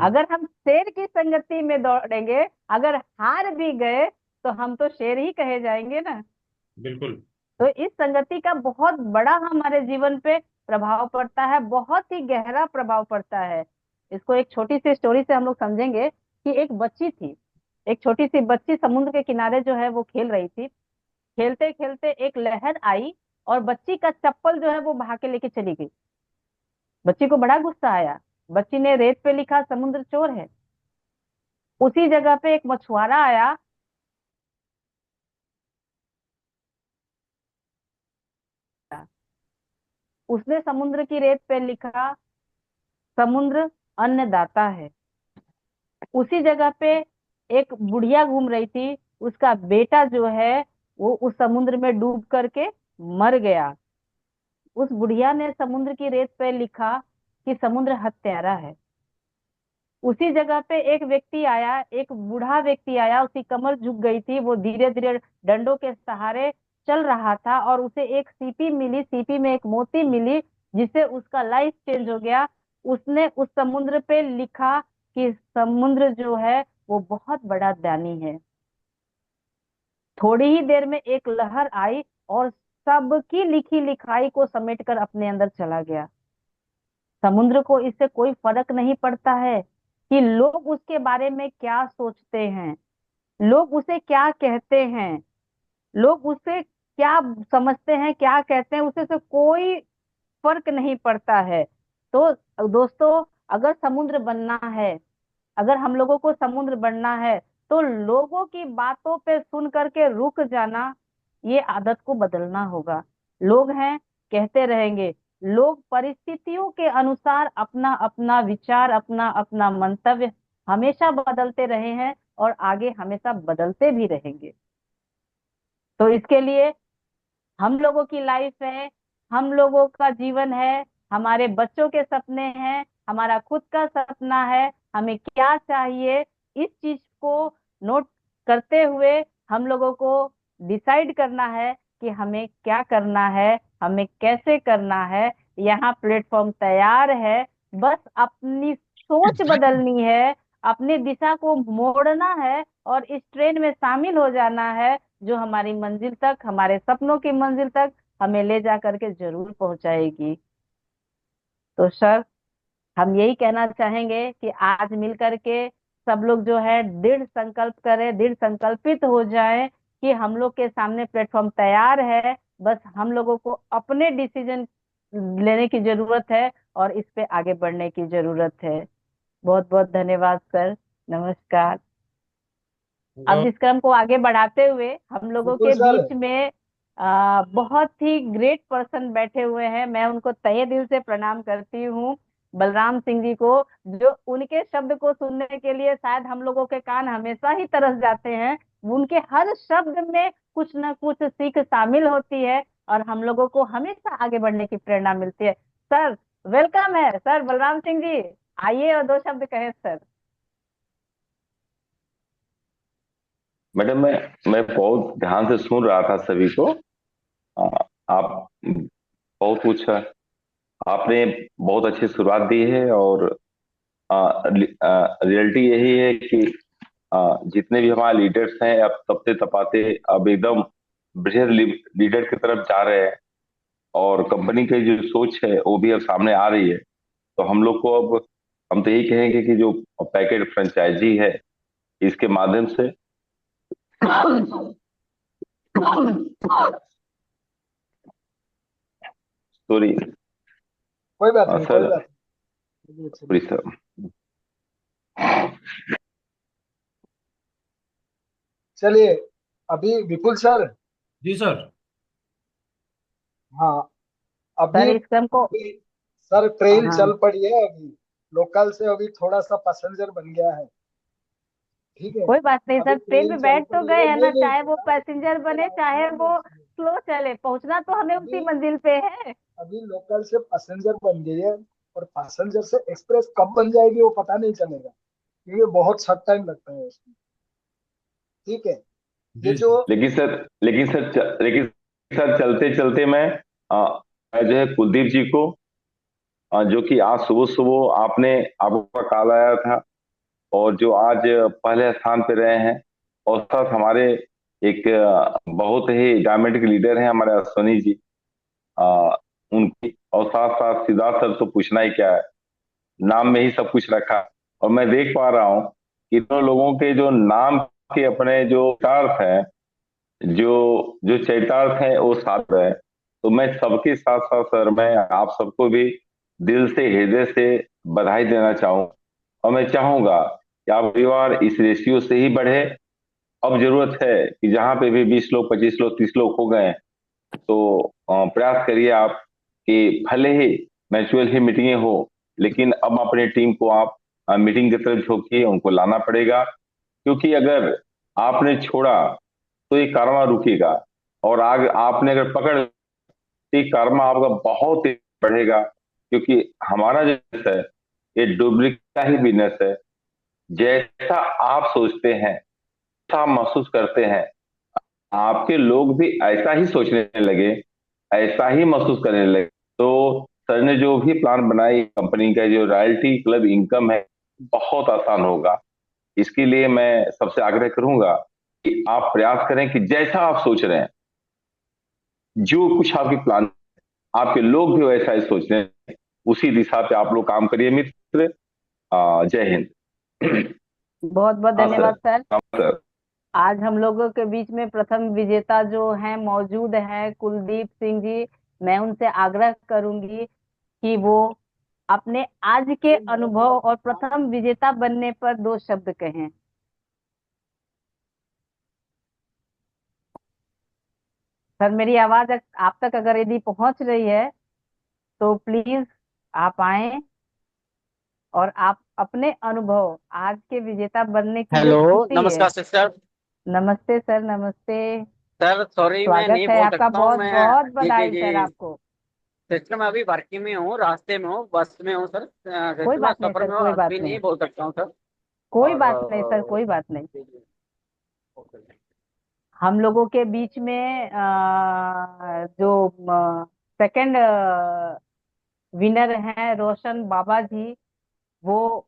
अगर हम शेर की संगति में दौड़ेंगे, अगर हार भी गए तो हम तो शेर ही कहे जाएंगे ना। बिल्कुल। तो इस संगति का बहुत बड़ा हमारे जीवन पे प्रभाव पड़ता है, बहुत ही गहरा प्रभाव पड़ता है। इसको एक छोटी सी स्टोरी से हम लोग समझेंगे कि एक बच्ची थी। एक छोटी सी बच्ची समुद्र के किनारे जो है वो खेल रही थी। खेलते खेलते एक लहर आई और बच्ची का चप्पल जो है वो बहा के लेके चली गई। बच्ची को बड़ा गुस्सा आया। बच्ची ने रेत पे लिखा, समुद्र चोर है। उसी जगह पे एक मछुआरा आया। उसने समुद्र की रेत पे लिखा, समुद्र अन्नदाता है। उसी जगह पे एक बुढ़िया घूम रही थी। उसका बेटा जो है वो उस समुद्र में डूब करके मर गया। उस बुढ़िया ने समुद्र की रेत पे लिखा कि समुद्र हत्यारा है। उसी जगह पे एक व्यक्ति आया, एक बूढ़ा व्यक्ति आया, उसकी कमर झुक गई थी, वो धीरे धीरे डंडों के सहारे चल रहा था और उसे एक सीपी मिली, सीपी में एक मोती मिली, जिससे उसका लाइफ चेंज हो गया। उसने उस समुद्र पे लिखा कि समुद्र जो है वो बहुत बड़ा दानी है। थोड़ी ही देर में एक लहर आई और सबकी लिखी लिखाई को समेट कर अपने अंदर चला गया। समुद्र को इससे कोई फर्क नहीं पड़ता है कि लोग उसके बारे में क्या सोचते हैं, लोग उसे क्या कहते हैं, लोग उसे क्या समझते हैं, क्या कहते हैं, उसे से कोई फर्क नहीं पड़ता है। तो दोस्तों, अगर समुद्र बनना है, अगर हम लोगों को समुद्र बनना है, तो लोगों की बातों पे सुन करके रुक जाना, ये आदत को बदलना होगा। लोग हैं, कहते रहेंगे। लोग परिस्थितियों के अनुसार अपना अपना विचार, अपना अपना मंतव्य हमेशा बदलते रहे हैं और आगे हमेशा बदलते भी रहेंगे। तो इसके लिए हम लोगों की लाइफ है, हम लोगों का जीवन है, हमारे बच्चों के सपने हैं, हमारा खुद का सपना है। हमें क्या चाहिए, इस चीज को नोट करते हुए हम लोगों को डिसाइड करना है कि हमें क्या करना है, हमें कैसे करना है। यहाँ प्लेटफॉर्म तैयार है, बस अपनी सोच बदलनी है, अपनी दिशा को मोड़ना है और इस ट्रेन में शामिल हो जाना है, जो हमारी मंजिल तक, हमारे सपनों की मंजिल तक हमें ले जा करके जरूर पहुंचाएगी। तो सर, हम यही कहना चाहेंगे कि आज मिल करके सब लोग जो है दृढ़ संकल्प करें, दृढ़ संकल्पित हो जाए कि हम लोग के सामने प्लेटफॉर्म तैयार है, बस हम लोगों को अपने डिसीजन लेने की जरूरत है और इस पे आगे बढ़ने की जरूरत है। बहुत बहुत धन्यवाद सर। नमस्कार। अब इस क्रम को आगे बढ़ाते हुए हम लोगों विपुल के सर, बीच में बहुत ही ग्रेट पर्सन बैठे हुए हैं। मैं उनको तहे दिल से प्रणाम करती हूँ, बलराम सिंह जी को, जो उनके शब्द को सुनने के लिए शायद हम लोगों के कान हमेशा ही तरस जाते हैं। उनके हर शब्द में कुछ ना कुछ सीख शामिल होती है और हम लोगों को हमेशा आगे बढ़ने की प्रेरणा मिलती है। सर वेलकम है सर, बलराम सिंह जी आइए और दो शब्द कहें सर। मैडम, मैं बहुत ध्यान से सुन रहा था सभी को। आप बहुत कुछ आपने बहुत अच्छी शुरुआत दी है, और रियलिटी यही है कि जितने भी हमारे लीडर्स हैं अब तपते तपाते अब एकदम बृहद लीडर की तरफ जा रहे हैं, और कंपनी की जो सोच है वो भी अब सामने आ रही है। तो हम लोग को अब हम तो यही कहेंगे कि जो पैकेट फ्रेंचाइजी है इसके माध्यम से सॉरी कोई बात नहीं, कोई सर, बात नहीं। Sorry sir. चलिए, अभी विपुल सर। जी सर। हाँ, सर अभी इस क्रम को सर ट्रेन हाँ, चल पड़ी है। अभी लोकल से अभी थोड़ा सा पैसेंजर बन गया है। ठीक है, कोई बात नहीं अभी सर, ट्रेन ट्रेन में चल बैठ तो पड़ी गए है। हैं नहीं ना, नहीं, चाहे वो पैसेंजर बने चाहे वो स्लो चले, पहुंचना तो हमें अभी उसी मंजिल पे है। अभी लोकल से पैसेंजर बन गई है, और पैसेंजर से एक्सप्रेस कब बन जाएगी वो पता नहीं चलेगा, क्योंकि बहुत शॉर्ट टाइम लगता है उसमें। ठीक है, ये जी जो सर। लेकिन सर चलते चलते मैं जो है कुलदीप जी को, जो कि आज सुबह सुबह आपका कॉल आया था, और जो आज पहले स्थान पे रहे हैं, और साथ हमारे एक बहुत ही डायमेंड के लीडर हैं हमारे अश्वनी जी, उनकी, और साथ साथ सिद्धार्थ सर तो पूछना ही क्या है, नाम में ही सब कुछ रखा। और मैं देख पा रहा हूँ कि दोनों लोगों के जो नाम के अपने जो अर्थ है, जो जो चरितार्थ है वो साथ है। तो मैं सबके साथ साथ सर मैं आप सबको भी दिल से हृदय से बधाई देना चाहूँ, और मैं चाहूंगा कि आप परिवार इस रेशियो से ही बढ़े। अब जरूरत है कि जहां पे भी 20 लोग 25 लोग 30 लोग हो गए, तो प्रयास करिए आप कि भले ही म्यूचुअल ही मीटिंगें हो, लेकिन अब अपनी टीम को आप मीटिंग की तरफ झोंकिए, उनको लाना पड़ेगा। क्योंकि अगर आपने छोड़ा तो ये कारमा रुकेगा, और आगे आपने अगर पकड़ ली कारमा आपका बहुत ही बढ़ेगा। क्योंकि हमारा जो business है ये डुप्लीकेट का ही बिजनेस है। जैसा आप सोचते हैं, जैसा आप महसूस करते हैं, आपके लोग भी ऐसा ही सोचने लगे, ऐसा ही महसूस करने लगे। तो सर ने जो भी प्लान बनाई कंपनी का, जो रॉयल्टी क्लब इनकम है, बहुत आसान होगा। इसके लिए मैं सबसे आग्रह करूंगा कि आप प्रयास करें कि जैसा आप सोच रहे हैं, जो कुछ आपकी प्लान, आपके लोग भी वैसा ही सोच रहे हैं, उसी दिशा पे आप लोग काम करिए मित्र। जय हिंद। बहुत बहुत हाँ सर। धन्यवाद सर। हाँ सर। आज हम लोगों के बीच में प्रथम विजेता जो हैं मौजूद हैं कुलदीप सिंह जी। मैं उनसे आग्रह करूंगी कि वो अपने आज के अनुभव और प्रथम विजेता बनने पर दो शब्द कहें। सर मेरी आवाज आप तक अगर यदि पहुंच रही है तो प्लीज आप आए और आप अपने अनुभव, आज के विजेता बनने की जो हेलो, खुशी है। नमस्कार सिस्टर। नमस्ते सर, नमस्ते। सर सॉरी, मैं स्वागत नहीं है बोल आपका, सकता हूँ बहुत मैं। बहुत जी जी बधाई सर जी। आपको। सिस्टर मैं अभी वर्किंग में हूँ, रास्ते में हूँ, बस में हूँ सर। कोई सिस्टर मैं बात नहीं सफर सर, में हूँ, कोई बात अभी नहीं, नहीं बोल सकता हूँ सर। कोई और बात नहीं सर, कोई बात नहीं। जी, जी, ओके। हम लोगों के बीच में जो सेकंड विनर हैं रोशन बाबा जी, वो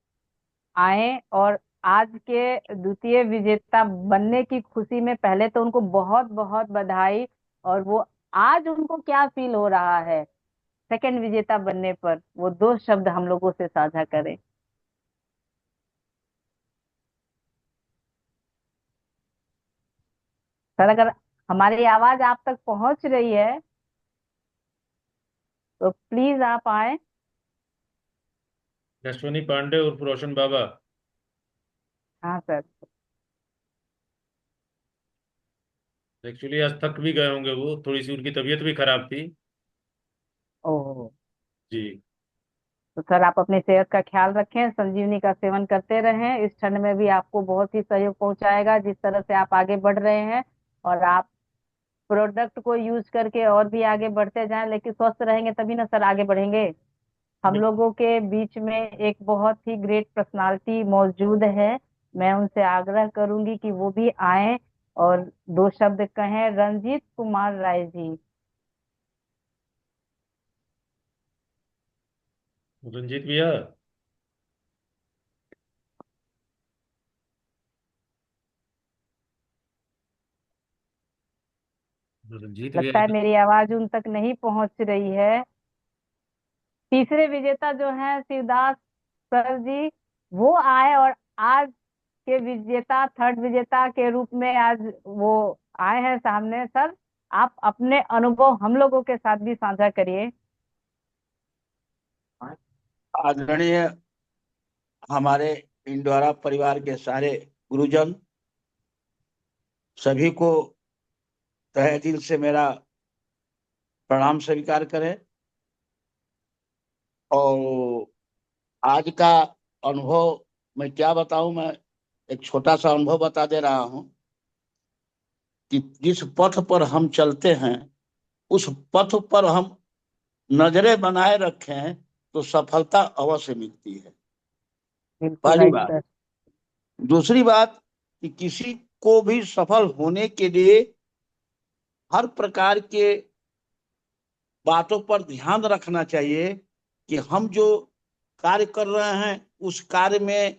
आए और आज के द्वितीय विजेता बनने की खुशी में पहले तो उनको बहुत बहुत बधाई। और वो आज उनको क्या फील हो रहा है सेकंड विजेता बनने पर, वो दो शब्द हम लोगों से साझा करें। सर अगर हमारी आवाज आप तक पहुंच रही है तो प्लीज आप आए। यशवनी पांडे उर्फ रोशन बाबा। हाँ सर। एक्चुअली आज थक भी गए होंगे, वो थोड़ी सी उनकी तबीयत भी खराब थी। ओह। जी। तो सर आप अपनी सेहत का ख्याल रखें, संजीवनी का सेवन करते रहें, इस ठंड में भी आपको बहुत ही सहयोग पहुंचाएगा जिस तरह से आप आगे बढ़ रहे हैं। और आप प्रोडक्ट को यूज करके और भी आगे बढ़ते जाएं, लेकिन स्वस्थ रहेंगे तभी ना सर आगे बढ़ेंगे। हम लोगों के बीच में एक बहुत ही ग्रेट पर्सनालिटी मौजूद है, मैं उनसे आग्रह करूंगी कि वो भी आए और दो शब्द कहें। रंजीत कुमार राय जी। रंजीत भैया। रंजीत लगता है भैया। मेरी आवाज उन तक नहीं पहुंच रही है। तीसरे विजेता जो हैं शिवदास सर जी, वो आए और आज के विजेता, थर्ड विजेता के रूप में आज वो आए हैं सामने। सर आप अपने अनुभव हम लोगों के साथ भी साझा करिए। आदरणीय हमारे इंडोरा परिवार के सारे गुरुजन, सभी को तहे दिल से मेरा प्रणाम स्वीकार करें। और आज का अनुभव मैं क्या बताऊं, मैं एक छोटा सा अनुभव बता दे रहा हूं कि जिस पथ पर हम चलते हैं उस पथ पर हम नजरें बनाए रखें तो सफलता अवश्य मिलती है। बिल्कुल पहली राइट बात। सर। दूसरी बात कि किसी को भी सफल होने के लिए हर प्रकार के बातों पर ध्यान रखना चाहिए कि हम जो कार्य कर रहे हैं उस कार्य में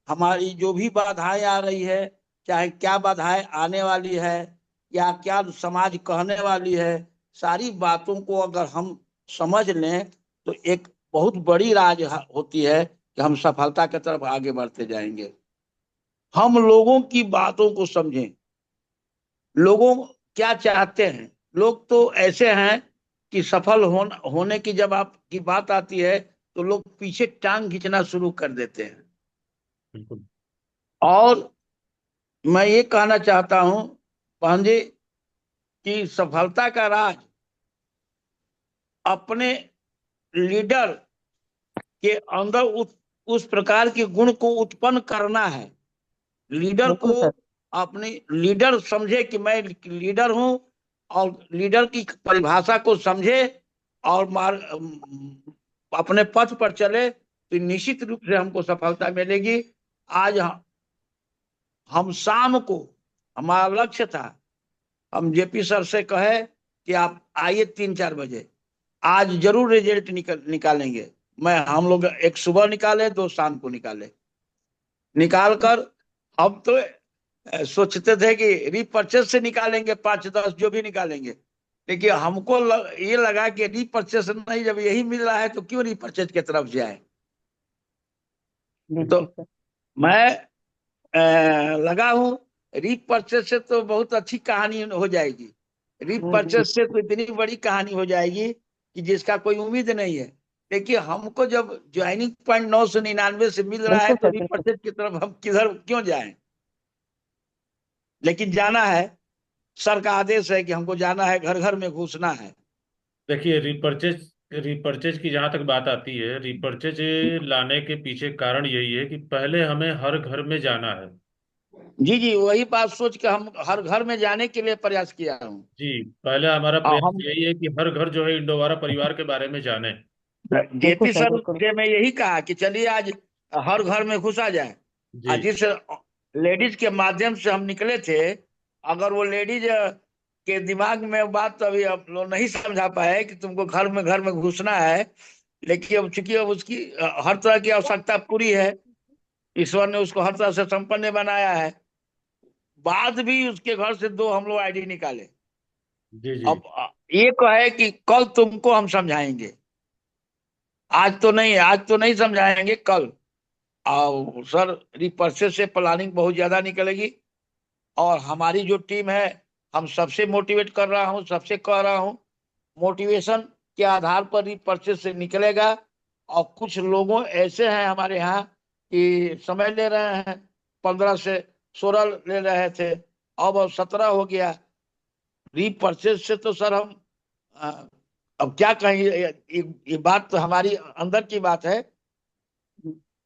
हमारी जो भी बाधाएं आ रही है, चाहे क्या बाधाएं आने वाली है या क्या समाज कहने वाली है, सारी बातों को अगर हम समझ लें तो एक बहुत बड़ी राज होती है कि हम सफलता की तरफ आगे बढ़ते जाएंगे। हम लोगों की बातों को समझें, लोगों क्या चाहते हैं। लोग तो ऐसे हैं कि सफल होने की जब आपकी बात आती है तो लोग पीछे टांग खींचना शुरू कर देते हैं। बिल्कुल। और मैं ये कहना चाहता हूं पांडे कि सफलता का राज अपने लीडर के अंदर उस प्रकार के गुण को उत्पन्न करना है। लीडर बिल्कुल को सर। अपनी लीडर समझे कि मैं लीडर हूं और लीडर की परिभाषा को समझे और अपने पथ पर चले तो निश्चित रूप से हमको सफलता मिलेगी। आज हम शाम को, हमारा लक्ष्य था, हम जेपी सर से कहे कि आप आइए 3-4 बजे, आज जरूर रिजल्ट निकालेंगे। हम लोग एक सुबह निकाले, 2 शाम को निकाल कर हम तो सोचते थे कि रीपर्चेस से निकालेंगे 5-10 जो भी निकालेंगे, लेकिन हमको ये लगा कि रीपर्चेस नहीं, जब यही मिल रहा है तो क्यों रीपर्चेस की तरफ जाए। तो बिल्कुल सर। मैं लगा हूं रीपर्चेस से तो बहुत अच्छी कहानी हो जाएगी। रीपर्चेस से तो इतनी बड़ी कहानी हो जाएगी कि जिसका कोई उम्मीद नहीं है। देखिए हमको जब ज्वाइनिंग पॉइंट 999 से मिल रहा है बिल्कुल तो सर। बिल्कुल। रीपर्चेस की तरफ हम किधर क्यों जाएं। लेकिन जाना है, सर का आदेश है कि हमको जाना है, घर घर में घुसना है। देखिए, रिपर्चेज रिपर्चेज की जहां तक बात आती है, रिपर्चेज लाने के पीछे कारण यही है कि पहले हमें हर घर में जाना है। जी जी, वही बात सोच के हम हर घर में जाने के लिए प्रयास किया हूँ। जी। पहले हमारा और प्रयास हम यही है कि हर घर जो है इंडोवारा परिवार के बारे में जाने। बिल्कुल जेपी सर। सर बिल्कुल। से मैं यही कहा कि चलिए आज हर घर में घुसा जाए। जी। आज जिस लेडीज के माध्यम से हम निकले थे, अगर वो लेडीज के दिमाग में बात तो अभी आप लोग नहीं समझा पाए कि तुमको घर में घुसना है, लेकिन अब चूंकि अब उसकी हर तरह की आवश्यकता पूरी है, ईश्वर ने उसको हर तरह से संपन्न बनाया है, बाद भी उसके घर से 2 हम लोग आईडी निकाले। जी। जी। अब ये कहे कि कल तुमको हम समझाएंगे, आज तो नहीं समझाएंगे, कल। और सर रिपर्चेस से प्लानिंग बहुत ज्यादा निकलेगी और हमारी जो टीम है हम सबसे मोटिवेट कर रहा हूँ, सबसे कह रहा हूँ, मोटिवेशन के आधार पर ही परचेज से निकलेगा। और कुछ लोगों ऐसे हैं हमारे यहाँ कि समय ले रहे हैं, 15 से 16 ले रहे थे, अब 17 हो गया। रीपरचेज से तो सर हम अ, अब क्या कहें, ये बात तो हमारी अंदर की बात है।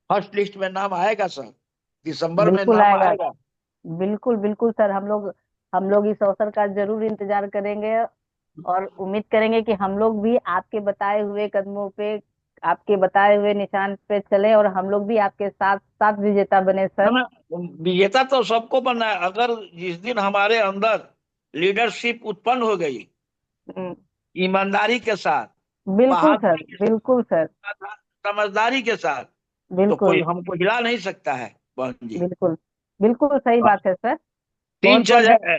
फर्स्ट लिस्ट में नाम आएगा सर, दिसंबर में बिल्कुल नाम आएगा। आएगा। बिल्कुल बिल्कुल सर, हम लोग इस अवसर का जरूर इंतजार करेंगे और उम्मीद करेंगे कि हम लोग भी आपके बताए हुए कदमों पे, आपके बताए हुए निशान पे चले और हम लोग भी आपके साथ साथ विजेता बने ना सर। ना, विजेता तो सबको बनना है। अगर जिस दिन हमारे अंदर लीडरशिप उत्पन्न हो गई, हम्म, ईमानदारी के साथ, बिल्कुल सर, बहादुरी के बिल्कुल सर, साथ, समझदारी के साथ, तो कोई बिल्कुल हमको हिला नहीं सकता है बहन जी। बिल्कुल। बिल्कुल सही बात है सर। तीन बहुत बहुत चीज है,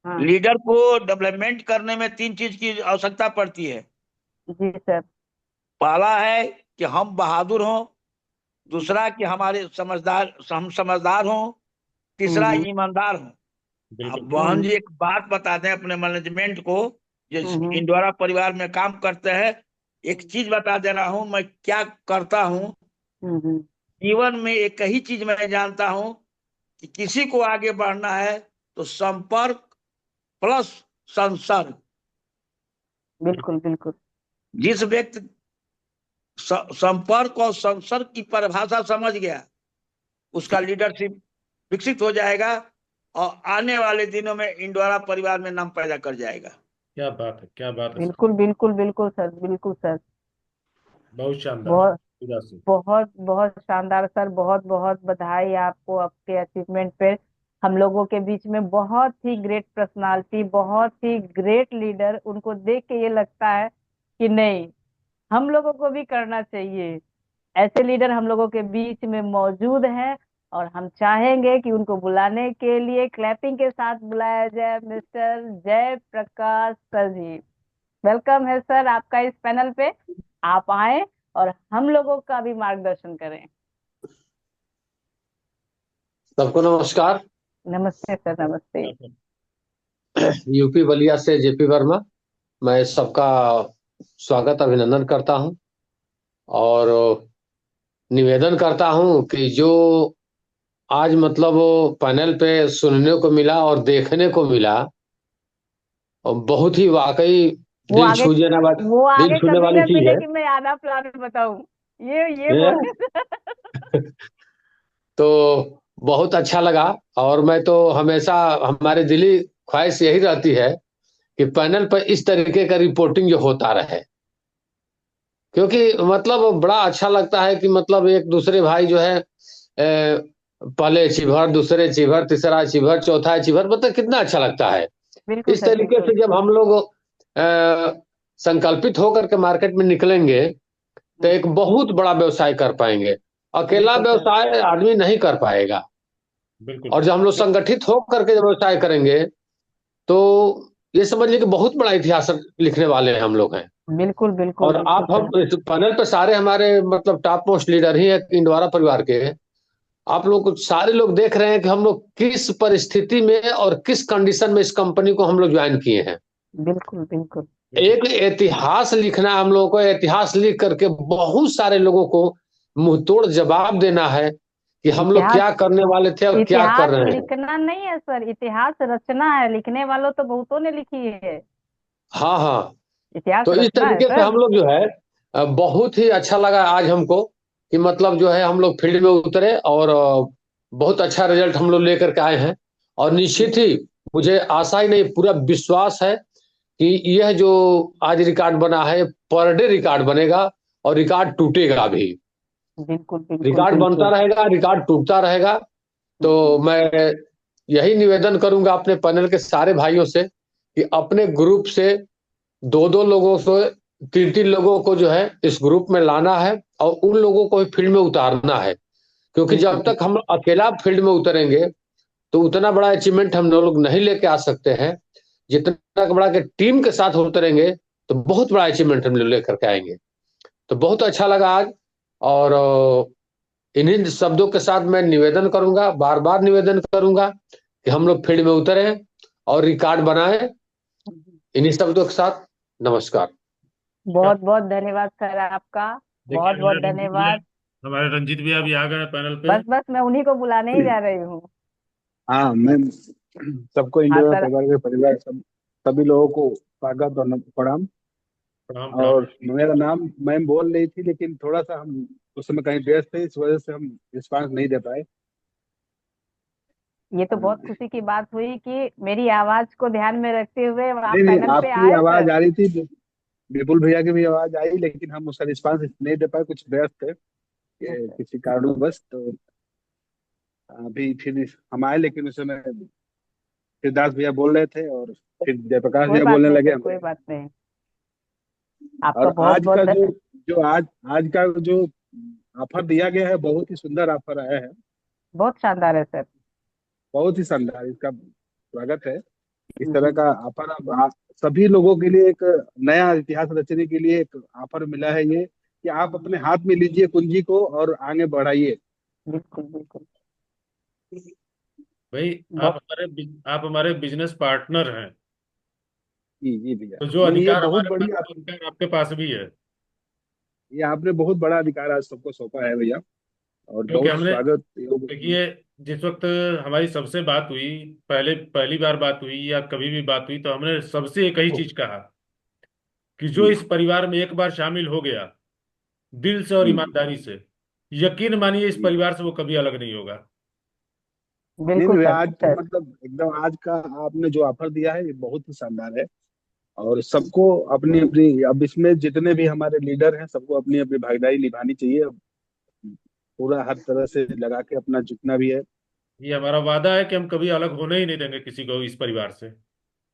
हाँ लीडर को डेवलपमेंट करने में 3 चीज की आवश्यकता पड़ती है। जी सर। पहला है कि हम बहादुर हों, दूसरा कि हम समझदार हों, तीसरा हम्म ईमानदार हों। अब बिल्कुल बहन हम्म जी एक बात बता दें अपने मैनेजमेंट को, जो हम्म इंडोरा परिवार में काम करते हैं, एक चीज बता दे रहा हूं, मैं क्या करता हूं हम्म। जीवन में। एक ही चीज मैं जानता हूं कि किसी को आगे बढ़ना है तो संपर्क प्लस संसर्ग। बिल्कुल बिल्कुल। जिस व्यक्ति संपर्क और संसर्ग की परिभाषा समझ गया, उसका लीडरशिप विकसित हो जाएगा और आने वाले दिनों में इंडोरा परिवार में नाम पैदा कर जाएगा। क्या बात है, क्या बात है सर। बिल्कुल बिल्कुल बिल्कुल सर, बिल्कुल सर। बहुत शानदार। बहुत पूरा से। बहुत बहुत शानदार सर, बहुत बहुत बधाई आपको आपके अचीवमेंट पे। हम लोगों के बीच में बहुत ही ग्रेट पर्सनालिटी, बहुत ही ग्रेट लीडर, उनको देख के ये लगता है कि नहीं, हम लोगों को भी करना चाहिए। ऐसे लीडर हम लोगों के बीच में मौजूद हैं और हम चाहेंगे कि उनको बुलाने के लिए क्लैपिंग के साथ बुलाया जाए। मिस्टर जय प्रकाश सर जी, वेलकम है सर आपका इस पैनल पे। आप आए और हम लोगों का भी मार्गदर्शन करें। सबको नमस्कार। नमस्ते सर, नमस्ते। यूपी बलिया से जेपी वर्मा। मैं सबका स्वागत अभिनंदन करता हूं और निवेदन करता हूं कि जो आज मतलब पैनल पे सुनने को मिला और देखने को मिला, और बहुत ही वाकई वो आगे वो दिल आगे छूने कभी वाली न चीज मिले है कि मैं आधा प्लान बताऊं। ये ये। बोले तो बहुत अच्छा लगा। और मैं तो हमेशा, हमारे दिली ख्वाहिश यही रहती है कि पैनल पर इस तरीके का रिपोर्टिंग जो होता रहे, क्योंकि मतलब बड़ा अच्छा लगता है कि मतलब एक दूसरे भाई जो है पहले चिभर, दूसरे चिभर, तीसरा चिभर, चौथा चिभर, मतलब कितना अच्छा लगता है। बिल्कुल इस सर, तरीके बिल्कुल। से जब हम लोग संकल्पित होकर के मार्केट में निकलेंगे तो एक बहुत बड़ा व्यवसाय कर पाएंगे। अकेला बिल्कुल सर। व्यवसाय आदमी नहीं कर पाएगा। बिल्कुल। और जब हम लोग संगठित होकर के जब व्यवसाय करेंगे तो ये समझ लीजिए कि बहुत बड़ा इतिहास लिखने वाले हम लोग हैं। बिल्कुल बिल्कुल और बिल्कुल आप, सर। हम इस पैनल पे सारे हमारे मतलब टॉप मोस्ट लीडर ही है इंडोरा परिवार के। आप लोग सारे लोग देख रहे हैं कि हम लोग किस परिस्थिति में और किस कंडीशन में इस कंपनी को हम लोग ज्वाइन किए हैं। बिल्कुल बिल्कुल। एक इतिहास लिखना है हम लोगों को। इतिहास लिख करके बहुत सारे लोगों को मुंह तोड़ जवाब देना है कि हम लोग इतिहास क्या करने वाले थे और क्या कर इतिहास रहे हैं। लिखना नहीं है सर, इतिहास रचना है। लिखने वालों तो बहुतों ने लिखी है, हाँ हाँ। इतिहास तो इस रचना है तरीके से सर। हम लोग जो है बहुत ही अच्छा लगा आज हमको कि मतलब जो है हम लोग फील्ड में उतरे और बहुत अच्छा रिजल्ट हम लोग लेकर के आए हैं। और निश्चित ही मुझे आशा ही नहीं, पूरा विश्वास है कि यह जो आज रिकॉर्ड बना है पर डे रिकॉर्ड बनेगा और रिकॉर्ड टूटेगा भी। बिल्कुल बिल्कुल रिकॉर्ड बनता बिल्कुल। रहेगा, रिकॉर्ड टूटता रहेगा। तो मैं यही निवेदन करूंगा अपने पैनल के सारे भाइयों से कि अपने ग्रुप से 2-2 लोगों से, 3-3 लोगों को जो है इस ग्रुप में लाना है और उन लोगों को भी फील्ड में उतारना है। क्योंकि बिल्कुल जब तक हम अकेला फील्ड में उतरेंगे तो उतना बड़ा अचीवमेंट हम लोग नहीं लेके आ सकते हैं। जितना बड़ा के टीम के साथ उतरेंगे तो बहुत बड़ा अचीवमेंट हम लोग लेकर के आएंगे। तो बहुत अच्छा लगा आज। और इन्हीं शब्दों के साथ मैं निवेदन करूंगा, बार बार निवेदन करूंगा कि हम लोग फील्ड में उतरें और रिकॉर्ड बनाए। इन्हीं शब्दों के साथ नमस्कार। बहुत बहुत धन्यवाद सर आपका। देखिए बहुत बहुत धन्यवाद। हमारे रंजीत भैया भी आ गए पैनल पे। बस बस मैं उन्हीं को बुलाने ही जा रही हूँ। हाँ मैम, सबको हाँ इंडिया सर। परिवार के परिवार सभी लोगों को स्वागत और प्रणाम। प्रणाम प्रणाम। और मेरा नाम मैम बोल रही थी, लेकिन थोड़ा सा हम उस समय कहीं व्यस्त थे, इस वजह से हम रिस्पांस नहीं दे पाए। ये तो बहुत खुशी की बात हुई कि मेरी आवाज को ध्यान में रखते हुए आप नहीं नहीं, पैनल पे आपकी आए आवाज सर। आ रही थी, विपुल भैया की भी आवाज आई, लेकिन हम उसका रिस्पांस नहीं दे पाए, कुछ व्यस्त थे किसी कारणवश। तो अभी फिर हम आए, लेकिन उस समय सिद्धार्थ भैया बोल रहे थे और फिर जयप्रकाश कोई भैया बात बोलने नहीं लगे सर, हम। कोई बात नहीं। आपका और बहुत आज बहुत का जो आज आज का जो ऑफर दिया गया है, बहुत ही सुंदर ऑफर आया है, बहुत शानदार है सर। बहुत ही शानदार, इसका स्वागत है। इस तरह का ऑफर अब सभी लोगों के लिए एक नया इतिहास रचने के लिए एक ऑफर मिला है, ये कि आप अपने हाथ में लीजिए कुंजी को और आगे बढ़ाइए। बिल्कुल बिल्कुल। भाई बहुत आप हमारे बिजनेस पार्टनर हैं। जी जी भैया, तो जो नहीं ये अधिकार बहुत हमारे पास बड़ी है, वो अधिकार आपके पास भी है। ये आपने बहुत बड़ा अधिकार आज सबको सौंपा है भैया, और क्योंकि बहुत हमने स्वागत योग्य। देखिए, जिस वक्त हमारी सबसे बात हुई, पहली बार बात हुई या कभी भी बात हुई, तो हमने सबसे एक ही चीज कहा कि जो जी इस परिवार में एक बार शामिल हो गया दिल से और जी ईमानदारी से, यकीन मानिए इस जी। परिवार से वो कभी अलग नहीं होगा। नहीं बिल्कुल नहीं भैया, सर आज तो सर। मतलब एकदम आज का आपने जो ऑफर दिया है, ये बहुत ही शानदार है। और सबको अपनी अपनी, अब इसमें जितने भी हमारे लीडर हैं, सबको अपनी अपनी भागीदारी निभानी चाहिए। अब पूरा हर तरह से लगा के अपना जितना भी है। ये हमारा वादा है कि हम कभी अलग होने ही नहीं देंगे किसी को इस परिवार से।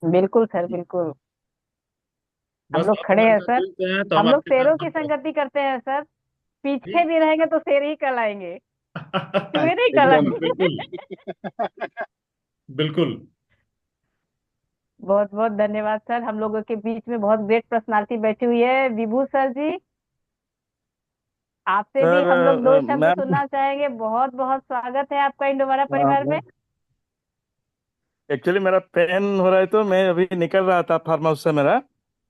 बिल्कुल सर बिल्कुल। हम बस लोग आप खड़े हमारे हैं साथ सर। मिलते हैं तो हम हम लोग आपके साथ शेरों की बनते संगति करते हैं सर। हैं। पीछे भी रहेंगे तो शेर ही कहलाएंगे। चूहे नहीं एकदम बिल्कुल कहलाएंगे। बिल्कुल। बहुत बहुत धन्यवाद सर। हम लोगों के बीच में बहुत ग्रेट पर्सनालिटी बैठी हुई है, विभू सर जी। आपसे भी सर हम लोग दो शब्द मैम, सुनना चाहेंगे। बहुत बहुत स्वागत है आपका इंडोवारा परिवार में। एक्चुअली मेरा पेन हो रहा है, तो मैं अभी निकल रहा था फार्म हाउस से मेरा।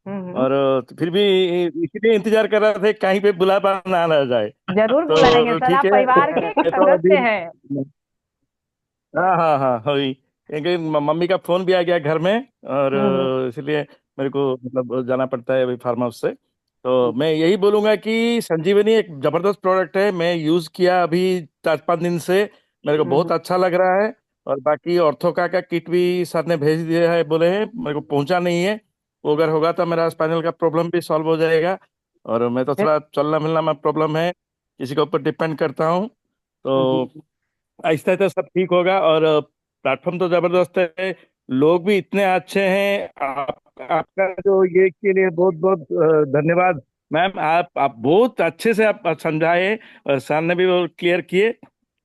हम्म। और फिर भी इसीलिए इंतजार कर रहा था, कहीं पे बुलावा ना आ जाए। जरूर बुलाएंगे तो सर, ठीक आप है, परिवार के एक मैं तो सदस्य अभी, हैं। हाँ हाँ हाँ वही, क्योंकि मम्मी का फोन भी आ गया घर में, और हम्म इसलिए मेरे को मतलब जाना पड़ता है अभी फार्म हाउस से। तो मैं यही बोलूंगा कि संजीवनी एक जबरदस्त प्रोडक्ट है, मैं यूज किया अभी 4-5 दिन से, मेरे को हम्म। बहुत अच्छा लग रहा है। और बाकी ऑर्थोका का किट भी सर ने भेज दिया है, बोले हैं, मेरे को पहुंचा नहीं है। वो अगर होगा तो मेरा स्पाइनल का प्रॉब्लम भी सॉल्व हो जाएगा। और मैं तो थोड़ा चलना मिलना में प्रॉब्लम है, किसी के ऊपर डिपेंड करता हूँ। तो आहिस्ता आहिस्ता सब ठीक होगा। और प्लेटफॉर्म तो जबरदस्त है, लोग भी इतने अच्छे हैं। आपका जो ये के लिए बहुत बहुत धन्यवाद मैम। आप बहुत अच्छे से आप समझाए, और सर ने भी वो क्लियर किए।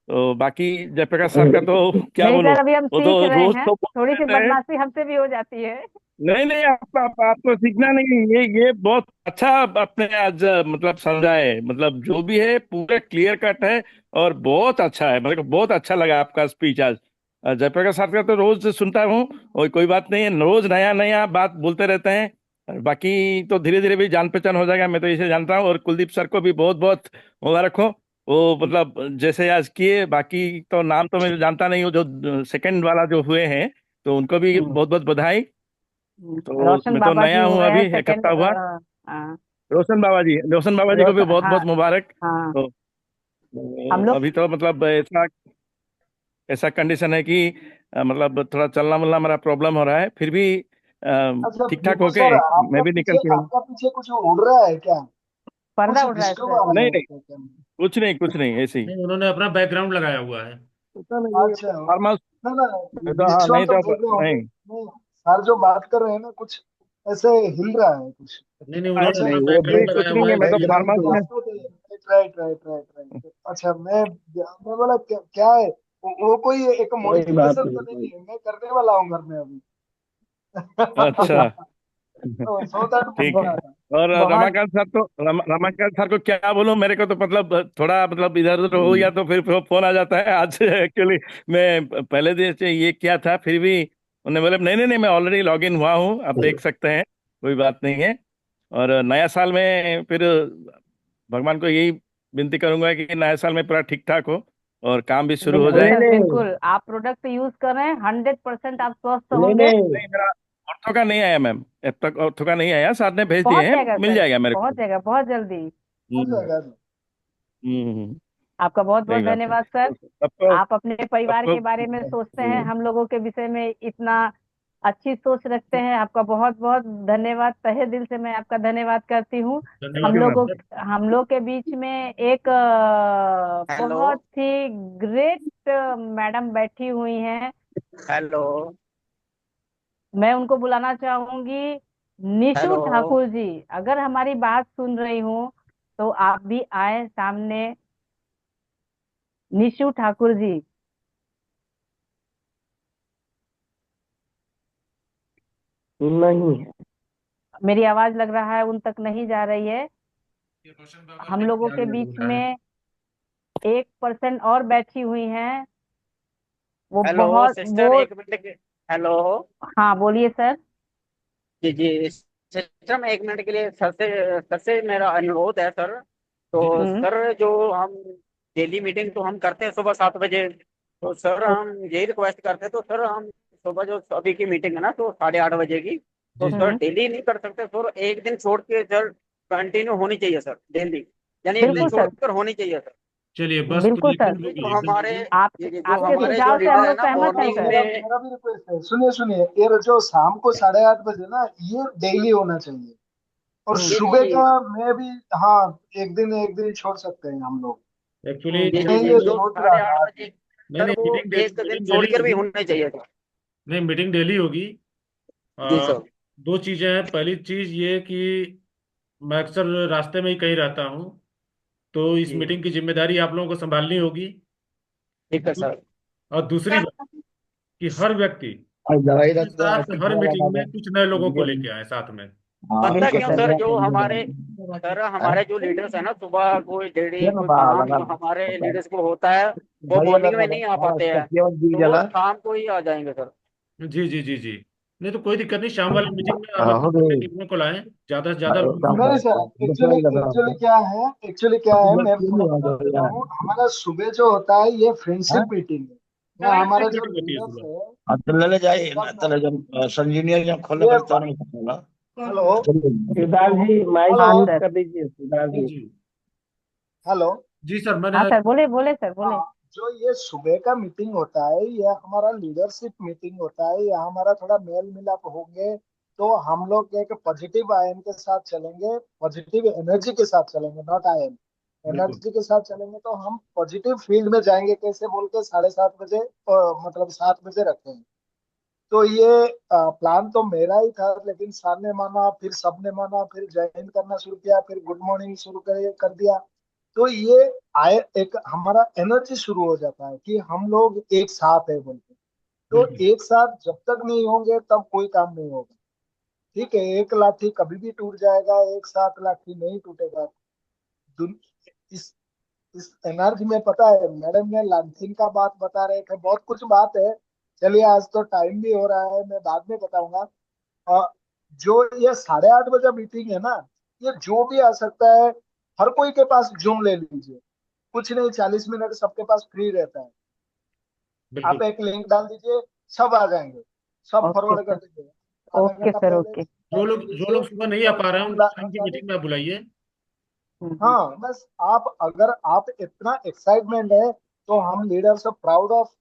तो बाकी जयप्रकाश सर का तो क्या नहीं बोलूं, सर, अभी हम वो सीख तो रहे रोज हैं। तो थोड़ी बोलते सी रहते हैं। बदमाशी हमसे भी हो जाती है। नहीं नहीं, आपको सीखना नहीं, ये बहुत अच्छा आपने आज मतलब समझाए, मतलब जो भी है पूरा क्लियर कट है, और बहुत अच्छा है। मेरे को बहुत अच्छा लगा आपका स्पीच आज। जयप्रकाश सर का तो रोज सुनता हूँ, और कोई बात नहीं है, रोज नया नया बात बोलते रहते हैं। और बाकी तो धीरे धीरे भी जान पहचान हो जाएगा, मैं तो इसे जानता हूँ। और कुलदीप सर को भी बहुत बहुत मुबारक हो, वो मतलब जैसे आज किए। बाकी तो नाम तो मैं जानता नहीं हूँ, जो सेकंड वाला जो हुए हैं, तो उनको भी बहुत बहुत बधाई। तो रोशन मैं तो बाबा जी नया हूँ, हुए अभी हैं एक सेकंड। हफ्ता हुआ। हाँ। रोशन बाबा जी को भी रोशन, बहुत हाँ बहुत मुबारक। हाँ। तो हम लोग अभी तो मतलब ऐसा ऐसा कंडीशन है कि मतलब थोड़ा चलना मिलना मेरा प्रॉब्लम हो रहा है, फिर भी अच्छा ठीक ठाक विभू होके सर, मैं भी निकल के हूँ। आपका पीछे कुछ उड़ रहा है क्या? पर्दा कुछ उड़ रहा है डिस्टर्ब सर। आ रहा नहीं है नहीं, क्या क्या? कुछ नहीं ऐसे ही। नहीं, उन्होंने अपना बैकग्राउंड लगाया हुआ है। पता नहीं, ये अच्छा, फार्म हाउस ना ना, में तो, हाँ विश्वास नहीं तो तो बोल रहे होंगे। नहीं। नहीं, सर जो बात कर रहे हैं ना, कुछ ऐसे हिल रहा है कुछ। नहीं, उन्होंने अच्छा, नहीं, अपना वो नहीं बैकग्राउंड कुछ लगाया नहीं हुआ है, है मैं तो इसलिए। फार्म बैकग्राउंड हाउस तो में। Right right right right. अच्छा, मैं बोला क्या है वो कोई एक कोई बात मॉडिफिकेशन तो नहीं, कोई नहीं है? मैं करने वाला हूँ घर में अभी। अच्छा तो सो दैट ठीक है। पूछना था। और बहुत रमाकांत सर को क्या बोलूं, मेरे को तो मतलब थोड़ा मतलब इधर उधर हो गया, तो फिर फोन आ जाता है। आज एक्चुअली मैं पहले दिन से ये किया था, फिर भी उन्होंने बोले नहीं नहीं नहीं, मैं ऑलरेडी लॉग इन हुआ हूँ, आप देख सकते हैं, कोई बात नहीं है। और नया साल में फिर भगवान को यही विनती करूंगा कि नया साल में पूरा ठीक ठाक हो और काम भी शुरू हो बिल्कुल जाए। सर, बिल्कुल। आप प्रोडक्ट यूज कर रहे हैं, 100% आप स्वस्थ नहीं होंगे। नहीं, नहीं, मेरा ऑर्थो का नहीं आया मैम, अब तक ऑर्थो का नहीं आया, सर ने भेज पहुंच दिए हैं, जाएगा मिल सर, जाएगा मेरे पहुंच को। जाएगा बहुत जल्दी। हो हम्म जाएगा। हम्म, आपका बहुत बहुत सही बात है। धन्यवाद सर। सबको आप अपने परिवार सबको के बारे में सोचते हैं, हम लोगों के विषय में इतना अच्छी सोच रखते हैं। आपका बहुत बहुत धन्यवाद, तहे दिल से मैं आपका धन्यवाद करती हूँ। धन्यवाद मैम। हम लोग के बीच में एक हेलो बहुत ही ग्रेट मैडम बैठी हुई हैं। हेलो मैं उनको बुलाना चाहूंगी, निशु हेलो। ठाकुर जी। अगर हमारी बात सुन रही हूँ तो आप भी आए सामने। निशु ठाकुर जी, नहीं है। मेरी आवाज लग रहा है उन तक नहीं जा रही है। रोशन बाबा हम ने लोगों क्या के बोल बीच रहा है? में 1% और बैठी हुई हैं। वो हेलो बहुत वो सिस्टर, एक मिनट के। हेलो। हाँ, बोलिए सर। जी जी सिस्टर, मैं एक मिनट के लिए सर से मेरा अनुरोध है सर। जी तो हम्म। सर जो हम डेली मीटिंग तो हम करते हैं सुबह 7 बजे। तो सर ओ- हम यही रिक्वेस्ट करते हैं, तो सर हम सुबह जो अभी की मीटिंग है ना, तो 8:30 बजे की। तो जी सर हम्म। डेली नहीं कर सकते सर, एक दिन छोड़ के सर कंटिन्यू होनी चाहिए सर डेली। यानी एक दिन बिल्कुल चलिए, सर, छोड़कर होनी चाहिए सर। चलिए बस तो बिल्कुल एक सर। दिन जो होगी, एक दिन हमारे होगी। आप ये जो आपके हमारे जो सुझाव से हम लीडर है लोग ना सहमत हैं मेरा मॉर्निंग सर। मेरा में। मेरा भी रिक्वेस्ट है, सुनिए सुनिए, ये जो शाम को 8:30 बजे ना, ये डेली होना चाहिए। और हम्म। जी सुबह जी का मैं भी, हाँ, एक दिन छोड़ सकते हैं हम लोग। एक्चुअली जी मैं जी जी ये जो सोच रहा साढ़े था आठ आज। बजे नहीं सर नहीं, वो एक दिन मीटिंग डेली छोड़कर भी होगी। होना चाहिए सर। नहीं, मीटिंग डेली होगी। जी आ, सर। दो चीजें हैं। पहली चीज ये कि मैं अक्सर रास्ते में ही कहीं रहता हूँ, तो इस जी मीटिंग की जिम्मेदारी आप लोगों को संभालनी होगी। ठीक है सर। और दूसरी बात कि हर व्यक्ति और दवाई अपने रख दो और साथ हर टीका लगा मीटिंग दो। में कुछ नए लोगों को लेके आए साथ में। हाँ, पता उनके क्यों सर सर, में जो हमारे सर हमारे जो लीडर्स है ना, सुबह कोई डेली कोई काम लगा जो हमारे दो। लीडर्स को होता है, वो घड़ी वाला मॉर्निंग में नहीं आ और पाते हैं। केवल दी तो वो जला। शाम को ही आ जाएंगे सर। जी जी जी जी। नहीं तो कोई दिक्कत नहीं, शाम वाली मीटिंग में आप हो अपने गई। लीडरों को लाएं, ज्यादा से ज्यादा लोगों को काम नहीं लाएं। सर, करो एक्चुअली दूसरा लगा एक्चुअली क्या है, मैं थोड़ा बता देता दो। हूँ। हमारा सुबह जो होता है ये फ्रेंडशिप मीटिंग है। यहाँ हमारा जो मीटिंग होती है लीडर्स सुबह। है हाँ, तो ले ले जाइए ना, सब, चले जब संजीनियर जब खोलने ये पर तो नहीं खोला। हेलो सिद्धार्थ जी माइक हेलो हाँ म्यूट सर। कर दीजिए सिद्धार्थ जी जी। जी हेलो। जी सर, मैंने हाँ सर, बोले बोले सर, बोले। हाँ, जो ये सुबह का मीटिंग होता है, ये हमारा लीडरशिप मीटिंग होता है। ये हमारा थोड़ा मेल मिलाप होंगे तो हम लोग एक पॉजिटिव आयन के साथ चलेंगे, पॉजिटिव एनर्जी के साथ चलेंगे, नॉट आयन, बिल्कुल। एनर्जी के साथ चलेंगे तो हम पॉजिटिव फील्ड में जाएंगे। कैसे बोल के 7:30 बजे, मतलब 7 बजे रखते हैं। तो ये प्लान तो मेरा ही था, लेकिन सर ने माना, फिर सब ने माना, फिर जॉइन करना शुरू किया, फिर गुड मॉर्निंग शुरू कर दिया। तो ये आए, एक हमारा एनर्जी शुरू हो जाता है कि हम लोग एक साथ है बोलते। तो बिल्कुल। एक साथ जब तक नहीं होंगे तब कोई काम नहीं होगा। ठीक है, एक लाठी कभी भी टूट जाएगा, एक साथ लाठी नहीं टूटेगा। दुन- इस इस एनर्जी में, पता है, मैडम ने लालथिन का बात बता रहे थे, बहुत कुछ बात है। चलिए, आज तो टाइम भी हो रहा है, मैं बाद में बताऊंगा। और जो ये 8:30 बजे मीटिंग है ना, ये जो भी आ सकता है, हर कोई के पास जूम ले लीजिए। कुछ नहीं, 40 मिनट सबके पास फ्री रहता है। आप बिल्कुल। एक लिंक डाल दीजिए, सब आ जाएंगे, सब ओके फॉरवर्ड कर सर। दीजिए। आधा ओके घंटा सर। पहले ओके। ज्वाइन कर जो लोग लीजिए सुबह नहीं आ और पा रहे हैं जूम उनको शाम की चालू। मीटिंग में आप बुलाइए। हम्म। हाँ, बस आप, अगर आप इतना एक्साइटमेंट है तो हम लीडर से प्राउड ऑफ